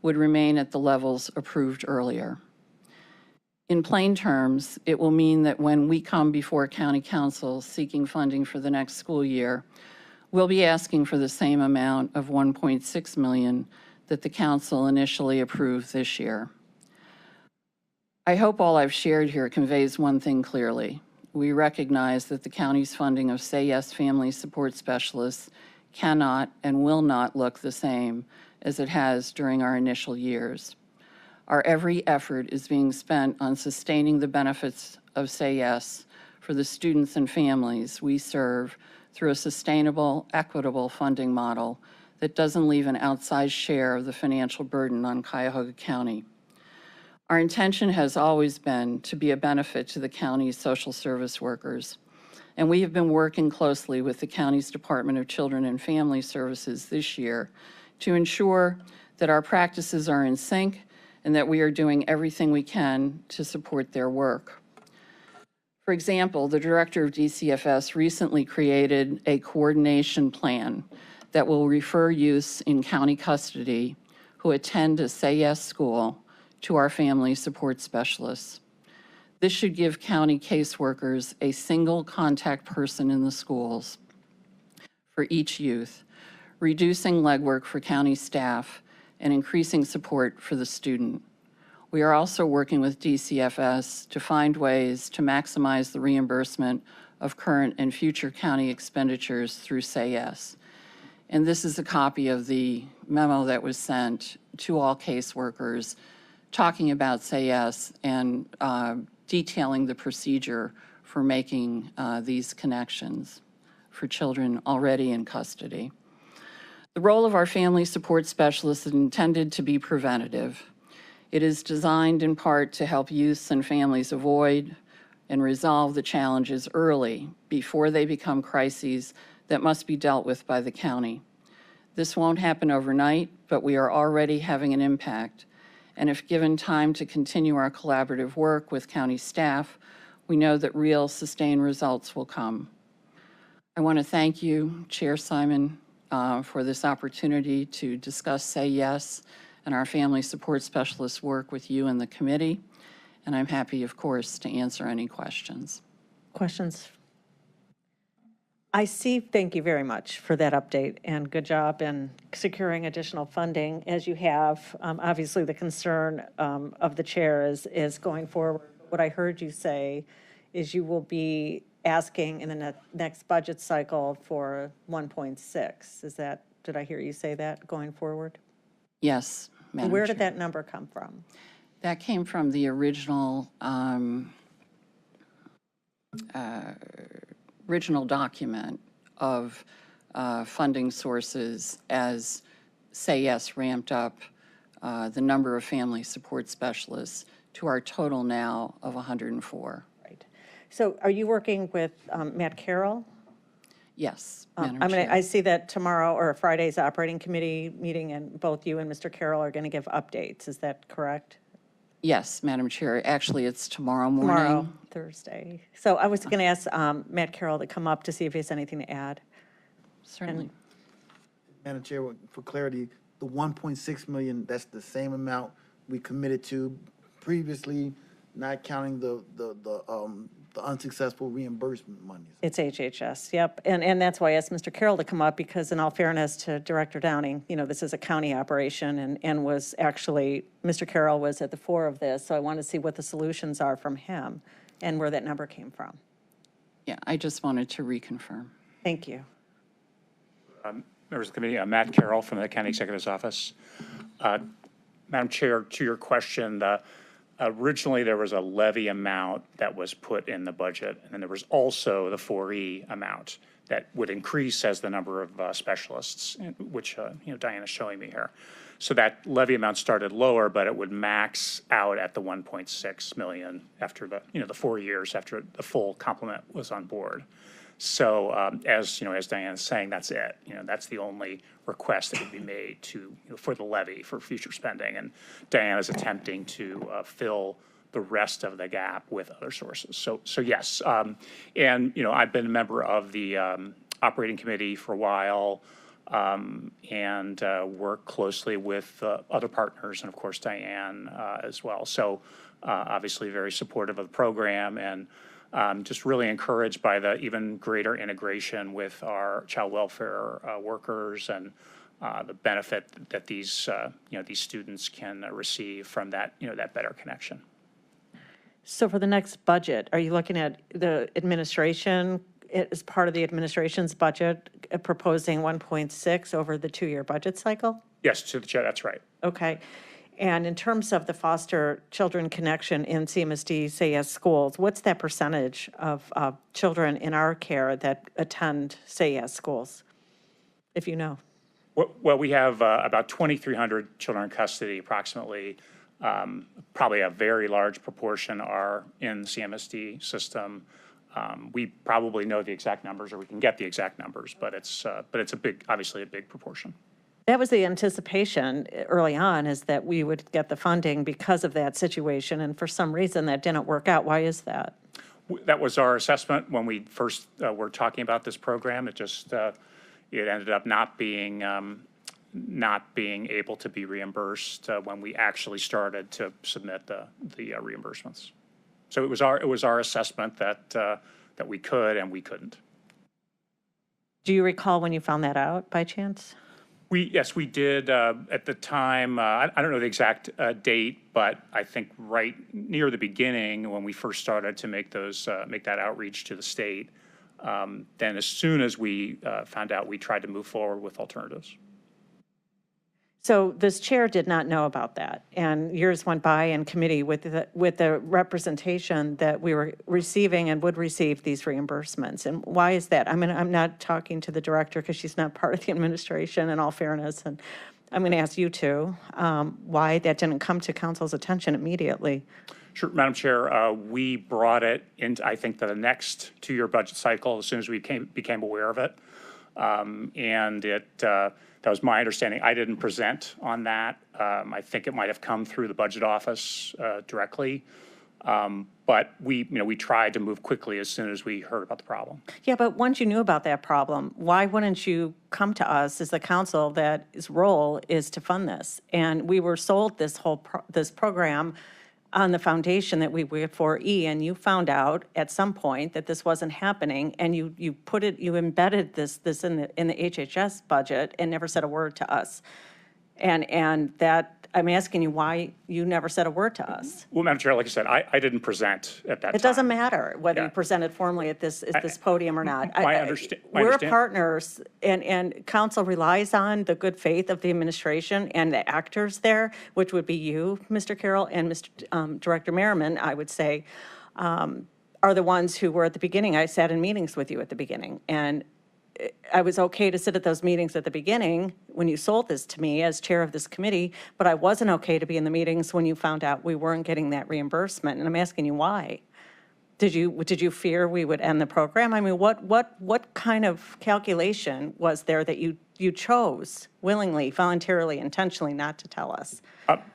would remain at the levels approved earlier. In plain terms, it will mean that when we come before County Council seeking funding for the next school year, we'll be asking for the same amount of $1.6 million that the Council initially approved this year. I hope all I've shared here conveys one thing clearly. We recognize that the county's funding of SAYS family support specialists cannot and will not look the same as it has during our initial years. Our every effort is being spent on sustaining the benefits of SAYS for the students and families we serve through a sustainable, equitable funding model that doesn't leave an outsized share of the financial burden on Cuyahoga County. Our intention has always been to be a benefit to the county's social service workers, and we have been working closely with the county's Department of Children and Family Services this year to ensure that our practices are in sync and that we are doing everything we can to support their work. For example, the director of DCFS recently created a coordination plan that will refer youths in county custody who attend a SAYS school to our family support specialists. This should give county caseworkers a single contact person in the schools for each youth, reducing legwork for county staff and increasing support for the student. We are also working with DCFS to find ways to maximize the reimbursement of current and future county expenditures through Say Yes. And this is a copy of the memo that was sent to all caseworkers talking about Say Yes and detailing the procedure for making these connections for children already in custody. The role of our family support specialists is intended to be preventative. It is designed in part to help youths and families avoid and resolve the challenges early before they become crises that must be dealt with by the county. This won't happen overnight, but we are already having an impact. And if given time to continue our collaborative work with county staff, we know that real sustained results will come. I want to thank you, Chair Simon, for this opportunity to discuss Say Yes and our family support specialists' work with you and the committee. And I'm happy, of course, to answer any questions. Questions? I see, thank you very much for that update, and good job in securing additional funding as you have. Obviously, the concern of the chair is going forward. What I heard you say is you will be asking in the next budget cycle for 1.6. Is that, did I hear you say that going forward? Yes, Madam Where Chair. did that number come from? That came from the original document of funding sources as Say Yes ramped up the number of family support specialists to our total now of 104. Right. So are you working with Matt Carroll? Yes, Madam I mean, Chair. I see that tomorrow or Friday's operating committee meeting, and both you and Mr. Carroll are going to give updates. Is that correct? Yes, Madam Chair. Actually, it's tomorrow morning. Tomorrow, Thursday. So I was going to ask Matt Carroll to come up to see if he has anything to add. Certainly. Madam Chair, for clarity, the 1.6 million, that's the same amount we committed to previously, not counting the unsuccessful reimbursement monies. It's HHS, yep. And that's why I asked Mr. Carroll to come up, because in all fairness to Director Downing, you know, this is a county operation and was actually, Mr. Carroll was at the fore of this, so I want to see what the solutions are from him and where that number came from. Yeah, I just wanted to reconfirm. Thank you. Members of the committee, Matt Carroll from the County Executive's Office. Madam Chair, to your question, originally there was a levy amount that was put in the budget, and then there was also the 4E amount that would increase as the number of specialists, which Diana's showing me here. So that levy amount started lower, but it would max out at the 1.6 million after the 4 years after the full complement was on board. So as Diana's saying, that's it. That's the only request that would be made for the levy for future spending. And Diana's attempting to fill the rest of the gap with other sources. So yes, and I've been a member of the operating committee for a while, and work closely with other partners, and of course Diane as well. So obviously very supportive of the program, and just really encouraged by the even greater integration with our child welfare workers and the benefit that these these students can receive from that that better connection. So for the next budget, are you looking at the administration, as part of the administration's budget, proposing 1.6 over the 2-year budget cycle? Yes, to the chair, that's right. Okay. And in terms of the foster children connection in CMSD Say Yes schools, what's that percentage of children in our care that attend Say Yes schools, if you know? Well, we have about 2,300 children in custody, approximately. Probably a very large proportion are in the CMSD system. We probably know the exact numbers, or we can get the exact numbers, but it's obviously a big proportion. That was the anticipation early on, is that we would get the funding because of that situation, and for some reason that didn't work out. Why is that? That was our assessment when we first were talking about this program. It just it ended up not being not being able to be reimbursed when we actually started to submit the reimbursements. So it was our assessment that we could and we couldn't. Do you recall when you found that out by chance? Yes, we did at the time. I don't know the exact date, but I think right near the beginning when we first started to make that outreach to the state. Then as soon as we found out, we tried to move forward with alternatives. So this chair did not know about that, and years went by in committee with the representation that we were receiving and would receive these reimbursements. And why is that? I mean, I'm not talking to the director because she's not part of the administration, in all fairness, and I'm going to ask you two why that didn't come to council's attention immediately. Sure, Madam Chair, we brought it into, I think, the next two-year budget cycle as soon as we became aware of it. And that was my understanding. I didn't present on that. I think it might have come through the budget office directly. But we tried to move quickly as soon as we heard about the problem. Yeah, but once you knew about that problem, why wouldn't you come to us as the council that its role is to fund this? And we were sold this this program on the foundation that we were for E, and you found out at some point that this wasn't happening, and you embedded this in the HHS budget and never said a word to us. And that, I'm asking you why you never said a word to us. Well, Madam Chair, like I said, I didn't present at that time. It doesn't matter whether you presented formally at this podium or not. We're partners, and council relies on the good faith of the administration and the actors there, which would be you, Mr. Carroll, and Mr. Director Merriman, I would say, are the ones who were at the beginning. I sat in meetings with you at the beginning, and I was okay to sit at those meetings at the beginning when you sold this to me as chair of this committee, but I wasn't okay to be in the meetings when you found out we weren't getting that reimbursement. And I'm asking you why. Did you fear we would end the program? I mean, what kind of calculation was there that you chose willingly, voluntarily, intentionally not to tell us?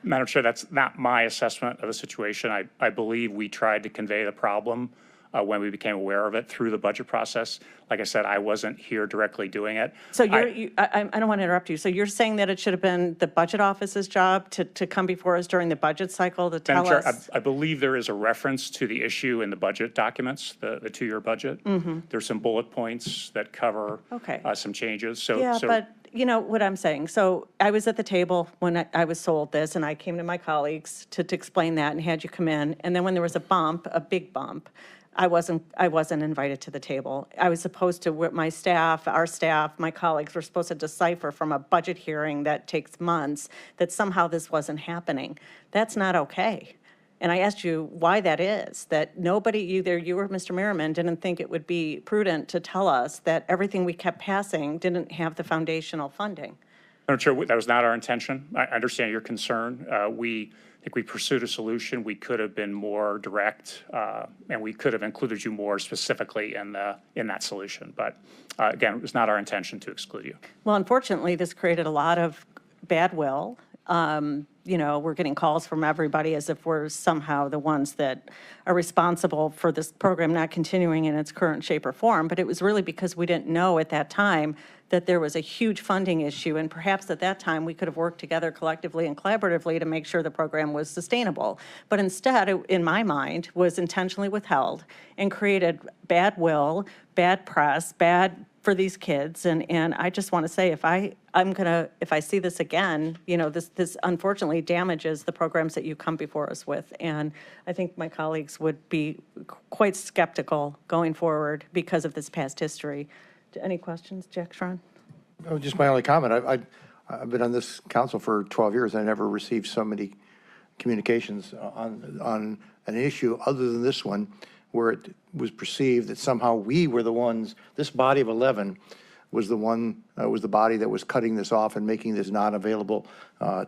Madam Chair, that's not my assessment of the situation. I believe we tried to convey the problem when we became aware of it through the budget process. Like I said, I wasn't here directly doing it. So I don't want to interrupt you. So you're saying that it should have been the budget office's job to come before us during the budget cycle to tell Madam us? Chair, I believe there is a reference to the issue in the budget documents, the two-year budget. There's some bullet points that cover some changes. But you know what I'm saying. So I was at the table when I was sold this, and I came to my colleagues to explain that and had you come in. And then when there was a big bump, I wasn't invited to the table. I was supposed to, with my staff, our staff, my colleagues were supposed to decipher from a budget hearing that takes months that somehow this wasn't happening. That's not okay. And I asked you why that is, that nobody, either you or Mr. Merriman, didn't think it would be prudent to tell us that everything we kept passing didn't have the foundational funding. I'm sure that was not our intention. I understand your concern. I think we pursued a solution. We could have been more direct, and we could have included you more specifically in that solution. But again, it was not our intention to exclude you. Well, unfortunately, this created a lot of bad will. You know, we're getting calls from everybody as if we're somehow the ones that are responsible for this program not continuing in its current shape or form. But it was really because we didn't know at that time that there was a huge funding issue. And perhaps at that time, we could have worked together collectively and collaboratively to make sure the program was sustainable. But instead, it, in my mind, was intentionally withheld and created bad will, bad press, bad for these kids. And I just want to say, if I see this again, you know, this unfortunately damages the programs that you come before us with. And I think my colleagues would be quite skeptical going forward because of this past history. Any questions, Jack Schron? Oh, just my only comment. I've been on this council for 12 years. I never received so many communications on an issue other than this one, where it was perceived that somehow we were the ones, this body of 11 was the one, was the body that was cutting this off and making this not available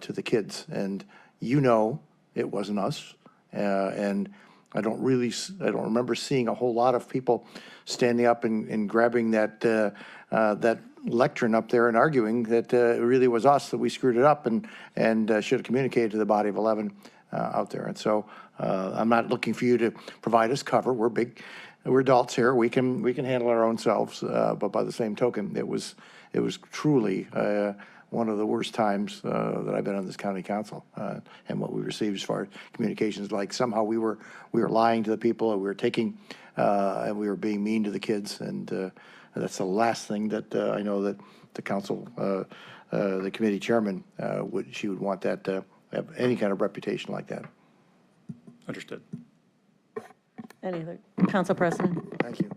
to the kids. And you know, it wasn't us. And I don't remember seeing a whole lot of people standing up and grabbing that lectern up there and arguing that it really was us, that we screwed it up and should have communicated to the body of 11 out there. And so I'm not looking for you to provide us cover. We're big we're adults here. We can handle our own selves. But by the same token, it was truly one of the worst times that I've been on this county council, and what we received as far as communications, like somehow we were lying to the people, and we were taking, and we were being mean to the kids, and that's the last thing that I know that the council, the committee chairman, would want that to have any kind of reputation like that. Understood. Any other, Council President? Thank you.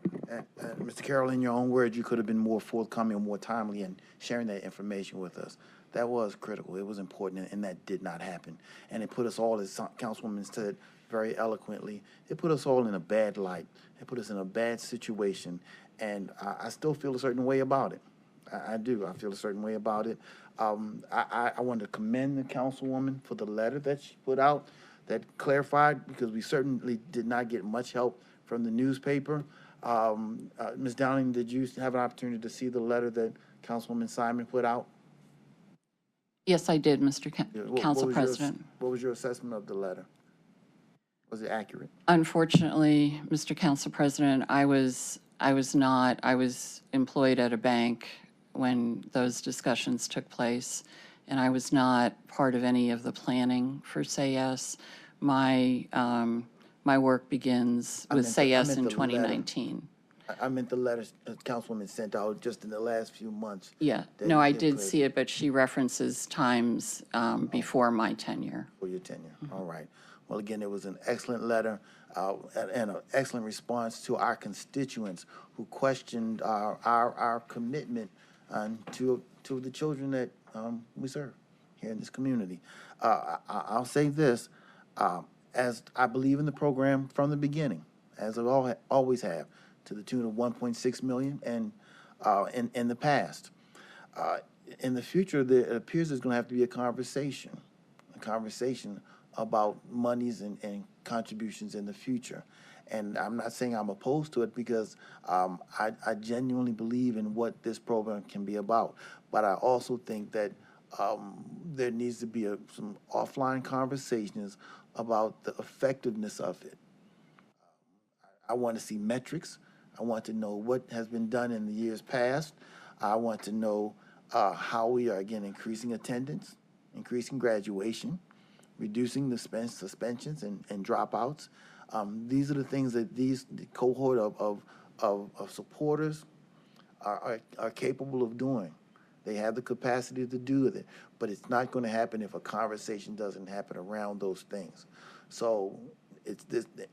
Mr. Carroll, in your own words, you could have been more forthcoming or more timely in sharing that information with us. That was critical. It was important, and that did not happen. And it put us all, as Councilwoman said very eloquently, it put us all in a bad light. It put us in a bad situation, and I still feel a certain way about it. I do. I feel a certain way about it. I want to commend the Councilwoman for the letter that she put out that clarified, because we certainly did not get much help from the newspaper. Ms. Downing, did you have an opportunity to see the letter that Councilwoman Simon put out? Yes, I did, Mr. Council President. What was your assessment of the letter? Was it accurate? Unfortunately, Mr. Council President, I was employed at a bank when those discussions took place, and I was not part of any of the planning for Say Yes. My work begins with Say Yes in 2019. I meant the letters Councilwoman sent out just in the last few months. Yeah, no, I did see it, but she references times before my tenure. For your tenure, all right. Well, again, it was an excellent letter and an excellent response to our constituents who questioned our commitment to the children that we serve here in this community. I'll say this, as I believe in the program from the beginning, as I always have, to the tune of 1.6 million, and in the past. In the future, it appears there's going to have to be a conversation about monies and contributions in the future. And I'm not saying I'm opposed to it, because I genuinely believe in what this program can be about. But I also think that there needs to be some offline conversations about the effectiveness of it. I want to see metrics. I want to know what has been done in the years past. I want to know how we are, again, increasing attendance, increasing graduation, reducing the suspensions and dropouts. These are the things that the cohort of supporters are capable of doing. They have the capacity to do it, but it's not going to happen if a conversation doesn't happen around those things. So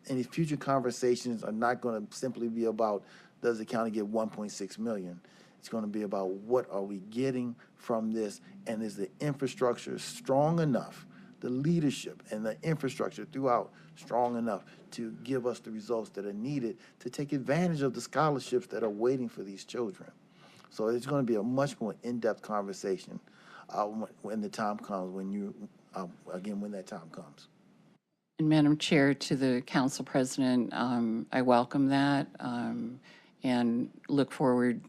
any future conversations are not going to simply be about, does the county get 1.6 million? It's going to be about, what are we getting from this, and is the infrastructure strong enough, the leadership and the infrastructure throughout strong enough to give us the results that are needed to take advantage of the scholarships that are waiting for these children. So it's going to be a much more in-depth conversation when the time comes, when that time comes. And Madam Chair, to the Council President, I welcome that and look forward,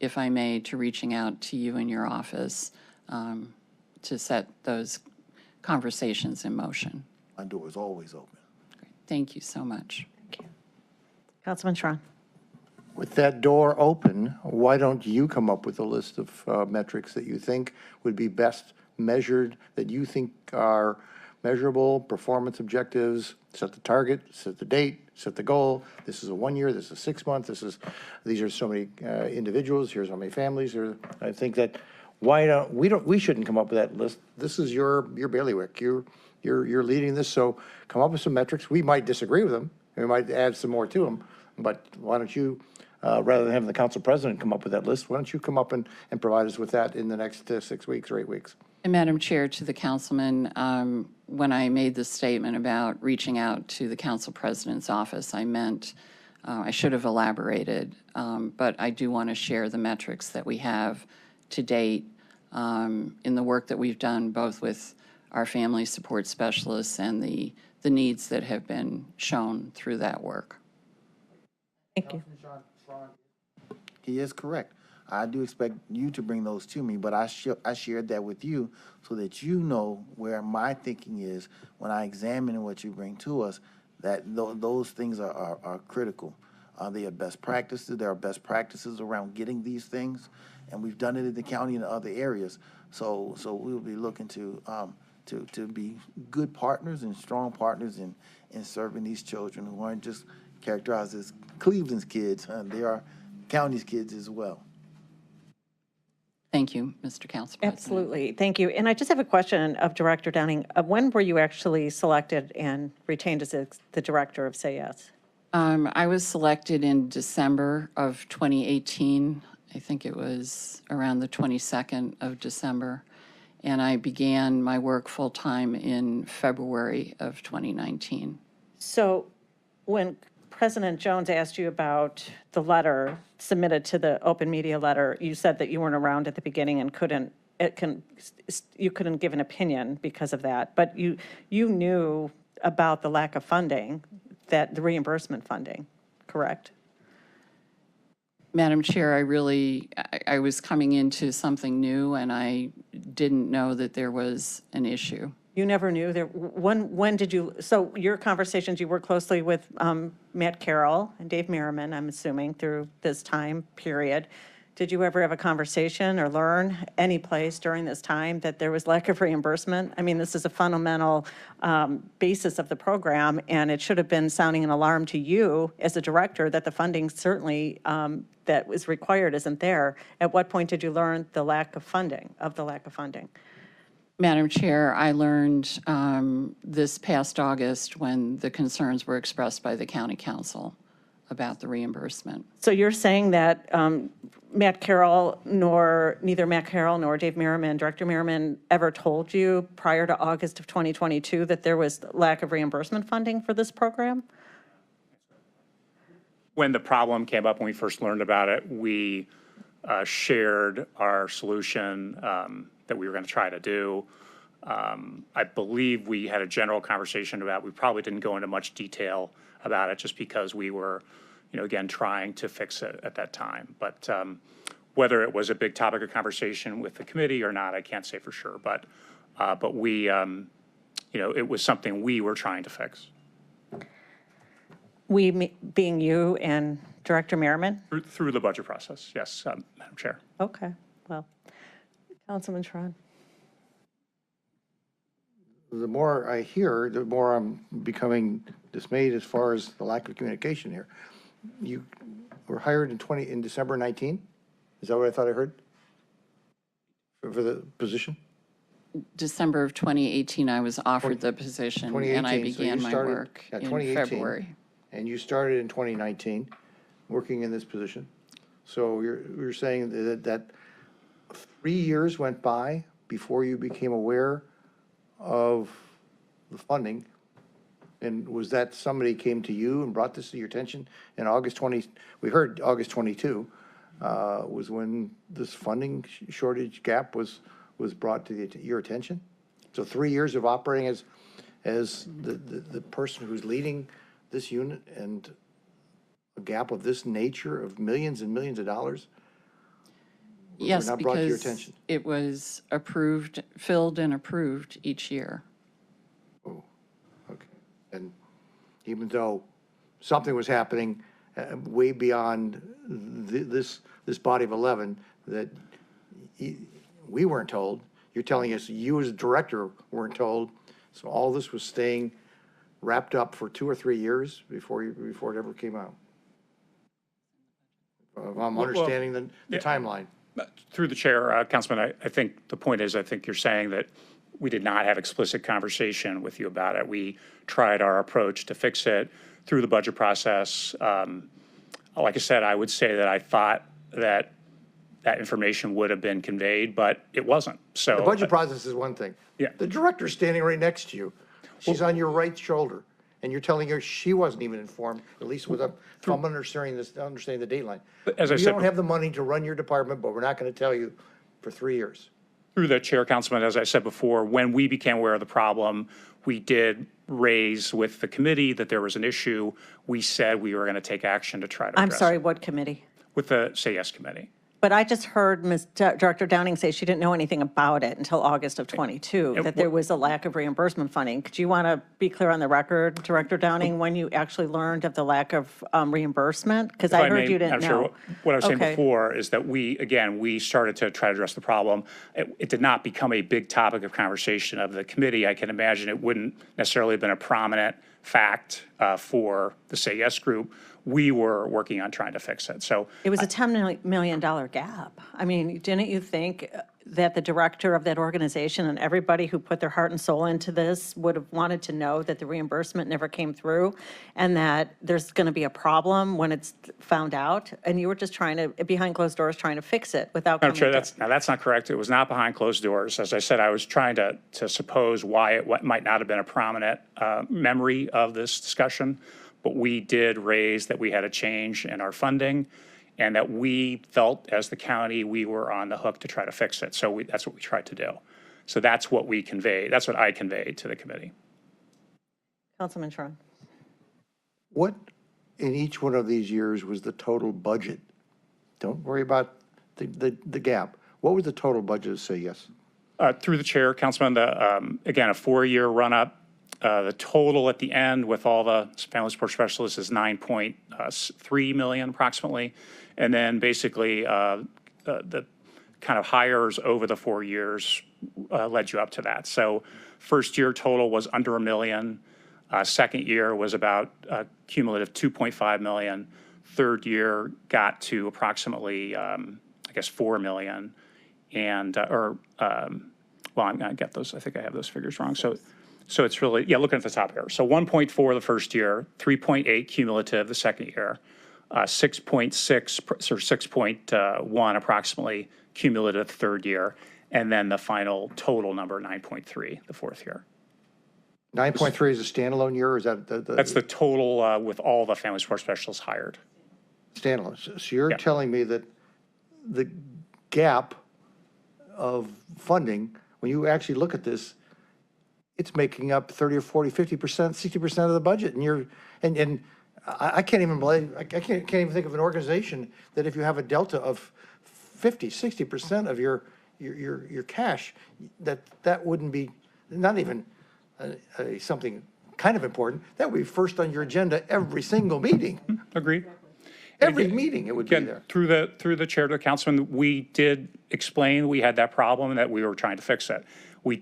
if I may, to reaching out to you in your office to set those conversations in motion. My door is always open. Great. Thank you so much. Thank you. Councilman Schron. With that door open, why don't you come up with a list of metrics that you think would be best measured, that you think are measurable, performance objectives, set the target, set the date, set the goal. This is a 1 year, this is 6 months, these are so many individuals, here's how many families. I think that we shouldn't come up with that list. This is your bailiwick. You're leading this, so come up with some metrics. We might disagree with them, we might add some more to them, but why don't you, rather than having the council president come up with that list, why don't you come up and provide us with that in the next 6 weeks or 8 weeks? And Madam Chair, to the councilman, when I made the statement about reaching out to the council president's office, I meant I should have elaborated, but I do want to share the metrics that we have to date in the work that we've done, both with our family support specialists and the needs that have been shown through that work. Thank you. He is correct. I do expect you to bring those to me, but I shared that with you so that you know where my thinking is when I examine what you bring to us, that those things are critical. They have best practices. There are best practices around getting these things, and we've done it in the county and other areas. So we'll be looking to be good partners and strong partners in serving these children who aren't just characterized as Cleveland's kids. They are county's kids as well. Thank you, Mr. Council President. Absolutely. Thank you. And I just have a question of Director Downing. When were you actually selected and retained as the director of Say Yes? I was selected in December of 2018. I think it was around the 22nd of December. And I began my work full-time in February of 2019. So when President Jones asked you about the letter submitted to the open media letter, you said that you weren't around at the beginning and you couldn't give an opinion because of that. But you knew about the lack of funding, that the reimbursement funding, correct? Madam Chair, I was coming into something new, and I didn't know that there was an issue. You never knew there, when did you, so your conversations, you worked closely with Matt Carroll and Dave Merriman, I'm assuming, through this time period. Did you ever have a conversation or learn any place during this time that there was lack of reimbursement? I mean, this is a fundamental basis of the program, and it should have been sounding an alarm to you as a director that the funding certainly that was required isn't there. At what point did you learn the lack of funding, Madam Chair, I learned this past August when the concerns were expressed by the county council about the reimbursement. So you're saying that neither Matt Carroll nor Dave Merriman, Director Merriman, ever told you prior to August of 2022 that there was lack of reimbursement funding for this program? When the problem came up, when we first learned about it, we shared our solution that we were going to try to do. I believe we had a general conversation about, we probably didn't go into much detail about it just because we were, again, trying to fix it at that time. But whether it was a big topic of conversation with the committee or not, I can't say for sure. But we, it was something we were trying to fix. We being you and Director Merriman? Through the budget process, yes, Madam Chair. Okay, well, Councilman Schron. The more I hear, the more I'm becoming dismayed as far as the lack of communication here. You were hired in December 19? Is that what I thought I heard? For the position? December of 2018, I was offered the position, and I began my work in February. And you started in 2019, working in this position. So you're saying that 3 years went by before you became aware of the funding, and was that somebody came to you and brought this to your attention in August 20? We heard August 22 was when this funding shortage gap was brought to your attention. So 3 years of operating as the person who's leading this unit, and a gap of this nature of millions and millions of dollars. Yes, not brought to your because attention. it was approved, filled and approved each year. Oh, okay. And even though something was happening way beyond this body of 11 that we weren't told, you're telling us you as a director weren't told, so all this was staying wrapped up for 2 or 3 years before it ever came out. I'm understanding the timeline. Through the chair, Councilman, I think the point is, I think you're saying that we did not have explicit conversation with you about it. We tried our approach to fix it through the budget process. Like I said, I would say that I thought that information would have been conveyed, but it wasn't. So The budget process is one thing. Yeah. The director's standing right next to you. She's on your right shoulder, and you're telling her she wasn't even informed, at least if I'm understanding the dateline. As I You said, don't have the money to run your department, but we're not going to tell you for 3 years. through the chair, Councilman, as I said before, when we became aware of the problem, we did raise with the committee that there was an issue. We said we were going to take action to try to address I'm sorry, it. what committee? With the Say Yes Committee. But I just heard Director Downing say she didn't know anything about it until August of '22, that there was a lack of reimbursement funding. Could you want to be clear on the record, Director Downing, when you actually learned of the lack of reimbursement? Because I heard you didn't Madam Chair, know. what I was saying Okay. before is that we started to try to address the problem. It did not become a big topic of conversation of the committee. I can imagine it wouldn't necessarily have been a prominent fact for the Say Yes group. We were working on trying to fix it. So It was a $10 million gap. I mean, didn't you think that the director of that organization and everybody who put their heart and soul into this would have wanted to know that the reimbursement never came through and that there's going to be a problem when it's found out? And you were just trying to, behind closed doors, trying to fix it without Madam coming Chair, to. that's not correct. It was not behind closed doors. As I said, I was trying to suppose why it might not have been a prominent memory of this discussion. But we did raise that we had a change in our funding and that we felt as the county, we were on the hook to try to fix it. So that's what we tried to do. So that's what we conveyed. That's what I conveyed to the committee. Councilman Tron. What in each one of these years was the total budget? Don't worry about the gap. What was the total budget of Say Yes? Through the chair, Councilman, again, a 4-year run-up. The total at the end with all the family support specialists is 9.3 million approximately. And then basically the kind of hires over the 4 years led you up to that. So first year total was under $1 million. Second year was about cumulative 2.5 million. Third year got to approximately, I guess, 4 million. And, well, I'm going to get those. I think I have those figures wrong. So it's really, looking at the top here. So 1.4 the first year, 3.8 cumulative the second year, 6.6 or 6.1 approximately cumulative the third year, and then the final total number, 9.3 the fourth year. 9.3 is a standalone year, or is that That's the total with all the family support specialists hired. standalone? So you're telling me that the gap of funding, when you actually look at this, it's making up 30 or 40, 50%, 60% of the budget. And I can't even believe, I can't even think of an organization that if you have a delta of 50, 60% of your cash, that wouldn't be, not even something kind of important. That would be first on your agenda every single meeting. Agreed. Every meeting it would be there. Through the chair to the councilman, we did explain we had that problem and that we were trying to fix it. We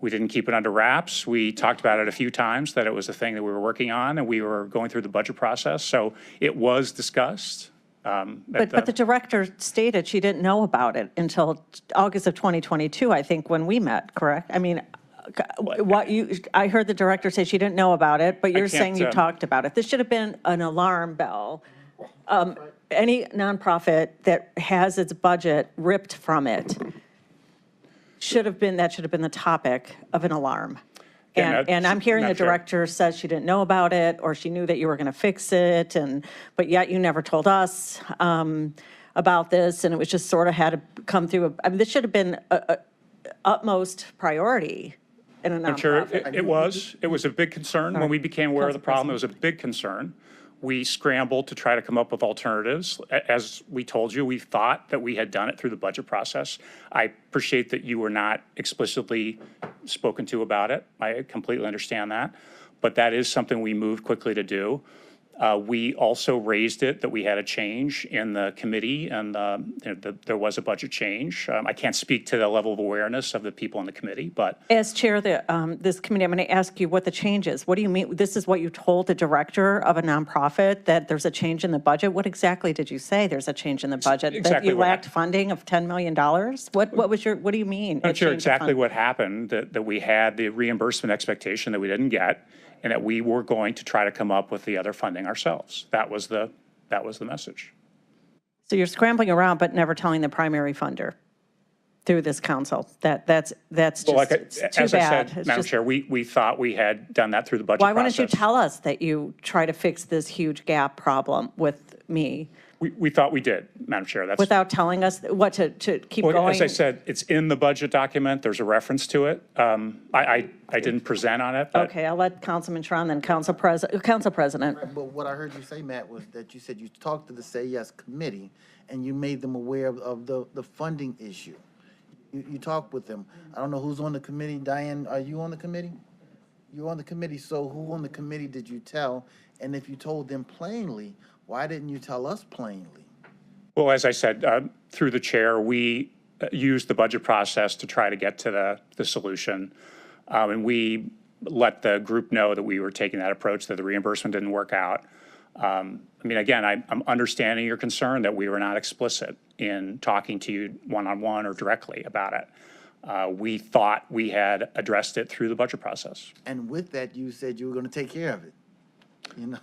didn't keep it under wraps. We talked about it a few times, that it was a thing that we were working on, and we were going through the budget process. So it was discussed. But the director stated she didn't know about it until August of 2022, I think, when we met, correct? I mean, I heard the director say she didn't know about it, but you're saying you talked about it. This should have been an alarm bell. Any nonprofit that has its budget ripped from it should have been the topic of an alarm. And I'm hearing the director says she didn't know about it, or she knew that you were going to fix it, but yet you never told us about this, and it was just sort of had to come through. I mean, this should have been a utmost priority in a nonprofit. It was a big concern when we became aware of the problem. It was a big concern. We scrambled to try to come up with alternatives. As we told you, we thought that we had done it through the budget process. I appreciate that you were not explicitly spoken to about it. I completely understand that. But that is something we moved quickly to do. We also raised it that we had a change in the committee, and there was a budget change. I can't speak to the level of awareness of the people in the committee, but As chair of this committee, I'm going to ask you what the change is. What do you mean? This is what you told the director of a nonprofit, that there's a change in the budget? What exactly did you say there's a change in the budget? Exactly that you lacked funding of $10 million? What do you mean? I'm sure exactly what happened, that we had the reimbursement expectation that we didn't get, and that we were going to try to come up with the other funding ourselves. That was the message. So you're scrambling around, but never telling the primary funder through this council. That's just Well, it's too as I bad. said, It's Madam just- Chair, we thought we had done that through the budget Why process. wouldn't you tell us that you try to fix this huge gap problem with me We thought we did, Madam Chair. That's without telling us what to keep Well, going? as I said, it's in the budget document. There's a reference to it. I didn't present on it, but Okay, I'll let Councilman Tron, then Council President. But what I heard you say, Matt, was that you said you talked to the Say Yes committee, and you made them aware of the funding issue. You talked with them. I don't know who's on the committee. Diane, are you on the committee? You're on the committee, so who on the committee did you tell? And if you told them plainly, why didn't you tell us plainly? Well, as I said, through the chair, we used the budget process to try to get to the solution. And we let the group know that we were taking that approach, that the reimbursement didn't work out. I mean, again, I'm understanding your concern that we were not explicit in talking to you one-on-one or directly about it. We thought we had addressed it through the budget process. And with that, you said you were going to take care of it. You know,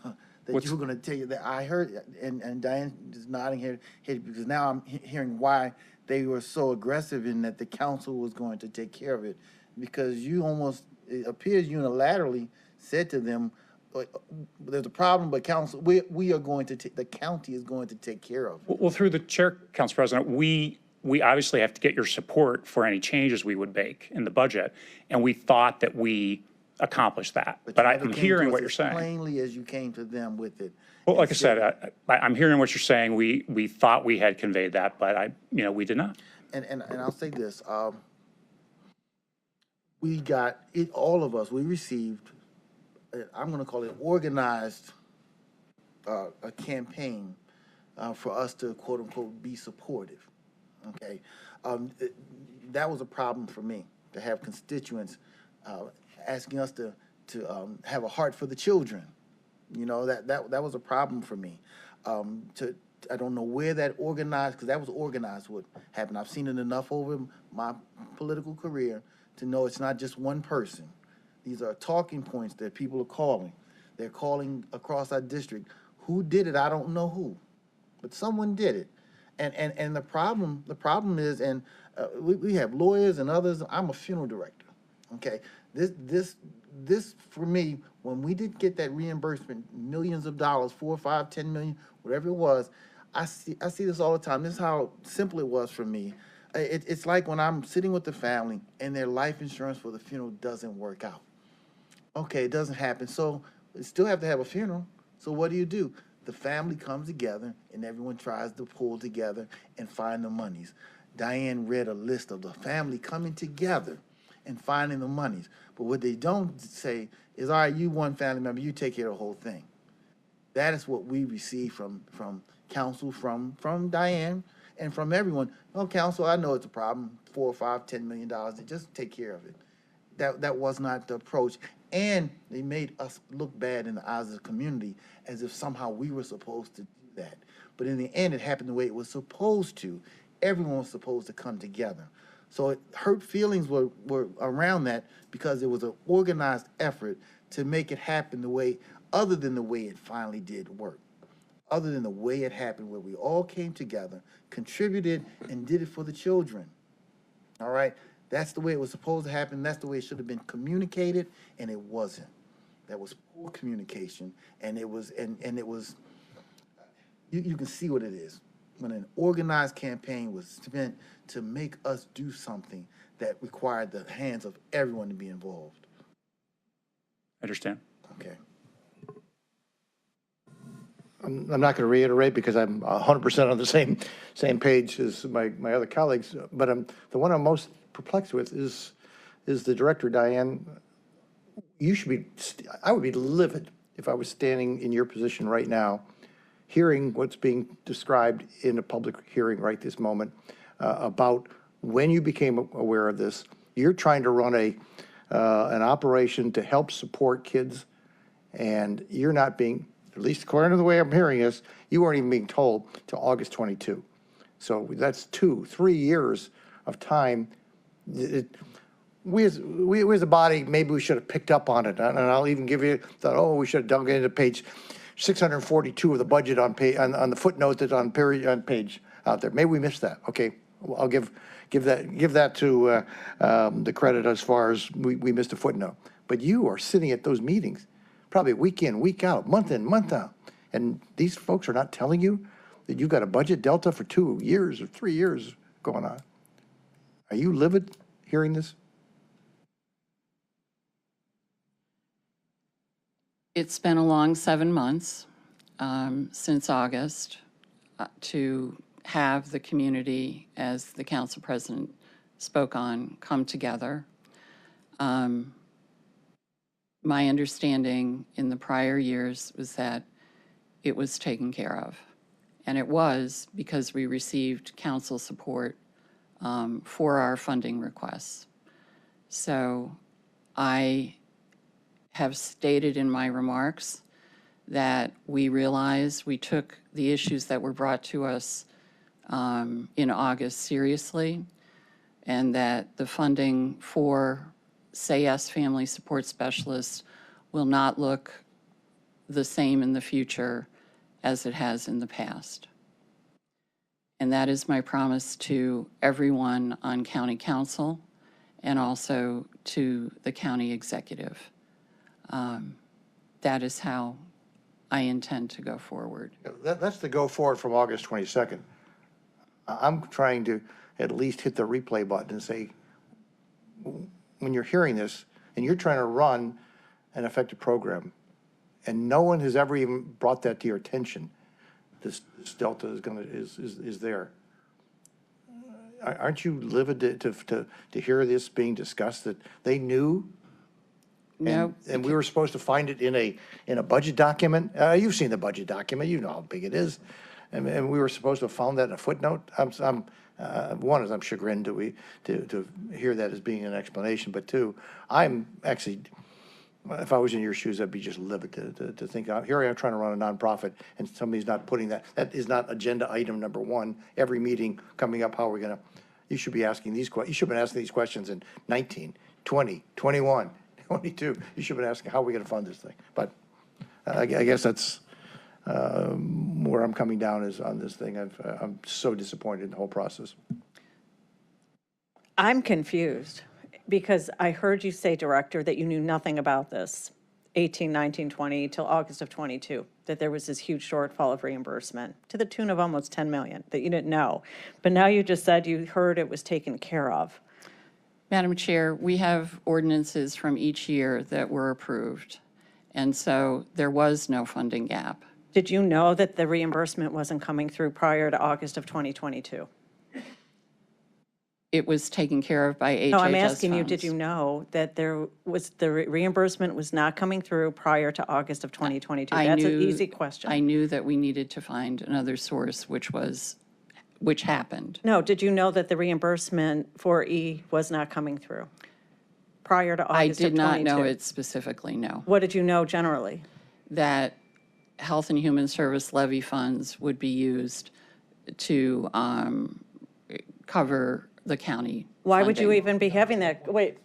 that you were going to tell you that I heard, and Diane is nodding here because now I'm hearing why they were so aggressive in that the council was going to take care of it, because you almost, it appears unilaterally said to them, there's a problem, but council, we are going to the county is going to take care of it. Well, through the chair, Council President, we obviously have to get your support for any changes we would make in the budget, and we thought that we accomplished that. But I'm hearing what you're saying. Plainly as you came to them with it. Well, like I said, I'm hearing what you're saying. We thought we had conveyed that, but we did not. And I'll say this, we got it, all of us, we received, I'm going to call it organized, a campaign for us to quote unquote be supportive. Okay, that was a problem for me, to have constituents asking us to have a heart for the children. You know, that was a problem for me. I don't know where that organized, because that was organized what happened. I've seen it enough over my political career to know it's not just one person. These are talking points that people are calling. They're calling across our district. Who did it? I don't know who, but someone did it. And the problem is, and we have lawyers and others. I'm a funeral director. Okay, this for me, when we did get that reimbursement, millions of dollars, 4, 5, 10 million, whatever it was, I see this all the time. This is how simple it was for me. It's like when I'm sitting with the family and their life insurance for the funeral doesn't work out. Okay, it doesn't happen. So you still have to have a funeral. So what do? The family comes together and everyone tries to pull together and find the monies. Diane read a list of the family coming together and finding the monies. But what they don't say is, all right, you one family member, you take care of the whole thing. That is what we receive from council, from Diane, and from everyone. Oh, council, I know it's a problem, $4, $5, $10 million, just take care of it. That was not the approach. And they made us look bad in the eyes of the community, as if somehow we were supposed to do that. But in the end, it happened the way it was supposed to. Everyone was supposed to come together. So hurt feelings were around that, because it was an organized effort to make it happen the way, other than the way it finally did work. Other than the way it happened, where we all came together, contributed, and did it for the children. All right? That's the way it was supposed to happen. That's the way it should have been communicated, and it wasn't. That was poor communication, and it was, and it was, you can see what it is. When an organized campaign was spent to make us do something that required the hands of everyone to be involved. Understand? Okay. I'm not going to reiterate because I'm 100% on the same page as my other colleagues, but the one I'm most perplexed with is the director, Diane. You should be, I would be livid if I was standing in your position right now, hearing what's being described in a public hearing right this moment about when you became aware of this. You're trying to run an operation to help support kids, and you're not being, at least according to the way I'm hearing this, you weren't even being told till August 22. So that's 2-3 years of time. We as a body, maybe we should have picked up on it. And I'll even give you that, we should have dug into page 642 of the budget on the footnote that's on page out there. Maybe we missed that. Okay, I'll give that to the credit as far as we missed a footnote. But you are sitting at those meetings, probably week in, week out, month in, month out, and these folks are not telling you that you've got a budget delta for 2 years or 3 years going on. Are you livid hearing this? It's been a long 7 months since August to have the community, as the council president spoke on, come together. My understanding in the prior years was that it was taken care of. And it was because we received council support for our funding requests. So I have stated in my remarks that we realized we took the issues that were brought to us in August seriously, and that the funding for SAYS Family Support Specialists will not look the same in the future as it has in the past. And that is my promise to everyone on County Council and also to the county executive. That is how I intend to go forward. That's the go forward from August 22nd. I'm trying to at least hit the replay button and say, when you're hearing this and you're trying to run an effective program and no one has ever even brought that to your attention, this delta is there. Aren't you livid to hear this being discussed, that they knew? No. And we were supposed to find it in a budget document? You've seen the budget document, you know how big it is. And we were supposed to have found that in a footnote. One is I'm chagrined to hear that as being an explanation, but two, I'm actually, if I was in your shoes, I'd be just livid to think, here I am trying to run a nonprofit and somebody's not putting that is not agenda item number one. Every meeting coming up, how are we gonna, you should be asking these questions. You should have been asking these questions in 19, 20, 21, 22. You should have been asking, how are we gonna fund this thing? But I guess that's where I'm coming down is on this thing. I'm so disappointed in the whole process. I'm confused because I heard you say, Director, that you knew nothing about this 18, 19, 20 till August of 22, that there was this huge shortfall of reimbursement to the tune of almost 10 million that you didn't know. But now you just said you heard it was taken care of. Madam Chair, we have ordinances from each year that were approved, and so there was no funding gap. Did you know that the reimbursement wasn't coming through prior to August of 2022? It was taken care of by HHS No, I'm asking you, funds. did you know that there was, the reimbursement was not coming through prior to August of 2022? That's an easy question. I knew that we needed to find another source, which happened. No, did you know that the reimbursement for E was not coming through prior to I August of 22? did not know it specifically, no. What did you know generally? That Health and Human Service levy funds would be used to cover the county. Why would you funding. even be having that? Wait,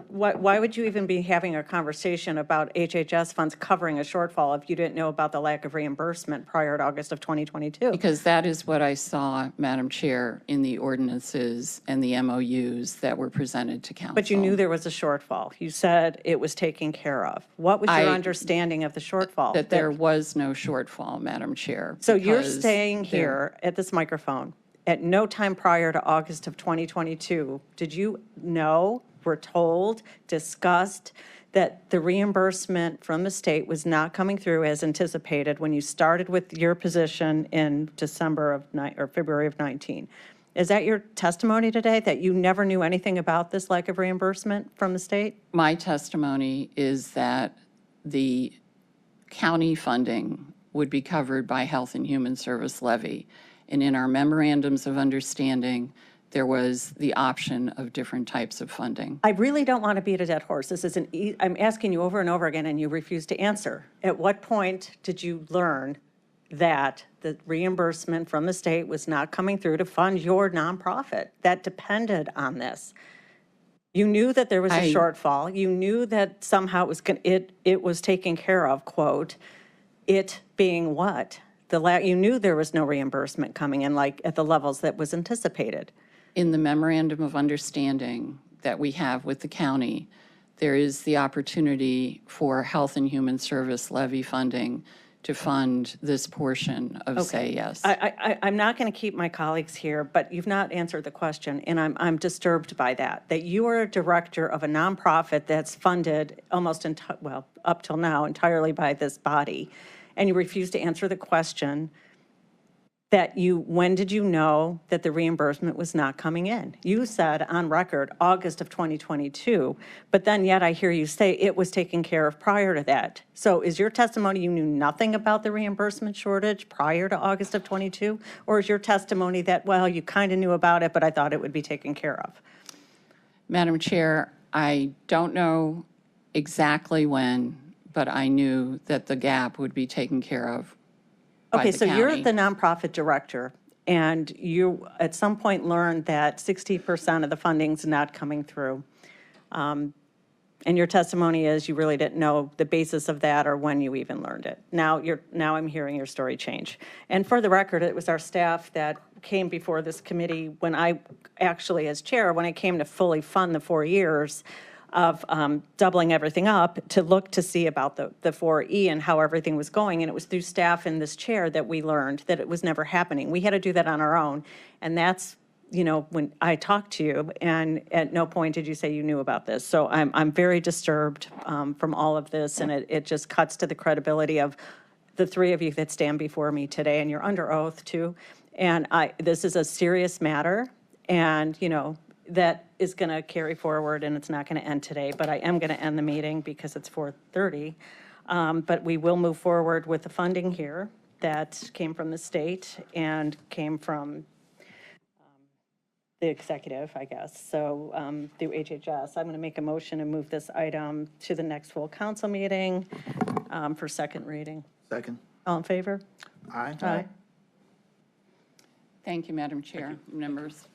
why would you even be having a conversation about HHS funds covering a shortfall if you didn't know about the lack of reimbursement prior to August of 2022? Because that is what I saw, Madam Chair, in the ordinances and the MOUs that were presented to council. But you knew there was a shortfall. You said it was taken care of. What was your understanding of the shortfall? That there was no shortfall, Madam Chair. So you're because staying here at this microphone. At no time prior to August of 2022, did you know, were told, discussed that the reimbursement from the state was not coming through as anticipated when you started with your position in February of 19? Is that your testimony today, that you never knew anything about this lack of reimbursement from the state? My testimony is that the county funding would be covered by Health and Human Service levy. And in our memorandums of understanding, there was the option of different types of funding. I really don't want to beat a dead horse. This is I'm asking you over and over again, and you refuse to answer. At what point did you learn that the reimbursement from the state was not coming through to fund your nonprofit that depended on this? You knew that there was a shortfall. You knew that somehow it was taken care of, quote, it being what? You knew there was no reimbursement coming in like at the levels that was anticipated. In the memorandum of understanding that we have with the county, there is the opportunity for Health and Human Service levy funding to fund this portion of Say Yes. I'm not going to keep my colleagues here, but you've not answered the question, and I'm disturbed by that you are a director of a nonprofit that's funded almost, up till now, entirely by this body, and you refuse to answer the question when did you know that the reimbursement was not coming in? You said on record, August of 2022, but then yet I hear you say it was taken care of prior to that. So is your testimony you knew nothing about the reimbursement shortage prior to August of 22? Or is your testimony that, well, you kind of knew about it, but I thought it would be taken care of? Madam Chair, I don't know exactly when, but I knew that the gap would be taken care of by Okay, the so you're county. the nonprofit director, and you at some point learned that 60% of the funding's not coming through. And your testimony is you really didn't know the basis of that or when you even learned it. Now I'm hearing your story change. And for the record, it was our staff that came before this committee when I, actually as chair, when I came to fully fund the 4 years of doubling everything up to look to see about the 4E and how everything was going. And it was through staff in this chair that we learned that it was never happening. We had to do that on our own. And that's, when I talked to you, and at no point did you say you knew about this. So I'm very disturbed from all of this, and it just cuts to the credibility of the three of you that stand before me today, and you're under oath too. And this is a serious matter, and, that is going to carry forward, and it's not going to end today, but I am going to end the meeting because it's 4:30. But we will move forward with the funding here that came from the state and came from the executive, I guess, so through HHS. I'm going to make a motion and move this item to the next full council meeting for second reading. Second. All in favor? Aye. Aye. Thank you, Madam Chair, members.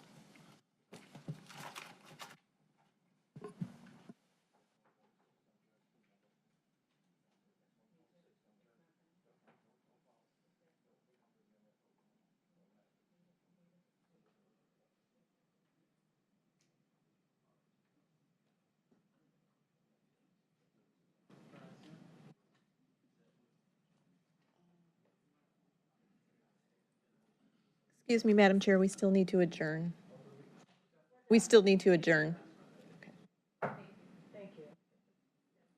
Excuse me, Madam Chair, we still need to adjourn. We still need to adjourn.